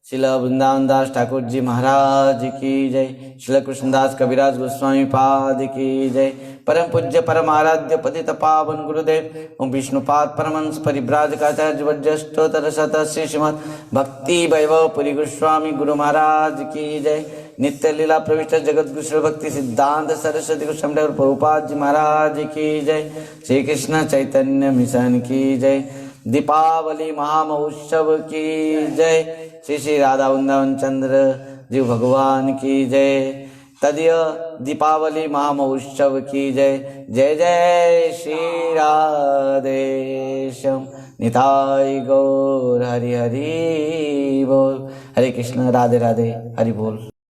शिला वृंदावन दास ठाकुर जी महाराज की जय शिला कृष्णदास कविराज गोस्वामी पाद की जय परम पूज्य परम आराध्य पतित पावन गुरुदेव ओम विष्णुपाद परमहंस परिव्राजकाचार्य वज्रष्टोत्तर शत श्री श्रीमद् भक्ति वैभव पुरी गोस्वामी गुरु महाराज की जय नित्य लीला प्रविष्ट जगत गुरु भक्ति सिद्धांत सरस्वती गोस्वामी ठाकुर प्रभुपाद जी महाराज की जय श्री कृष्ण चैतन्य मिशन की जय दीपावली महामहोत्सव की जय श्री श्री राधा वृंदावन चंद्र जीव भगवान की जय तदीय दीपावली महामहोत्सव की जय जय जय श्री राधेश्याम निताय गौर हरि हरि बोल हरे कृष्ण राधे राधे हरि बोल।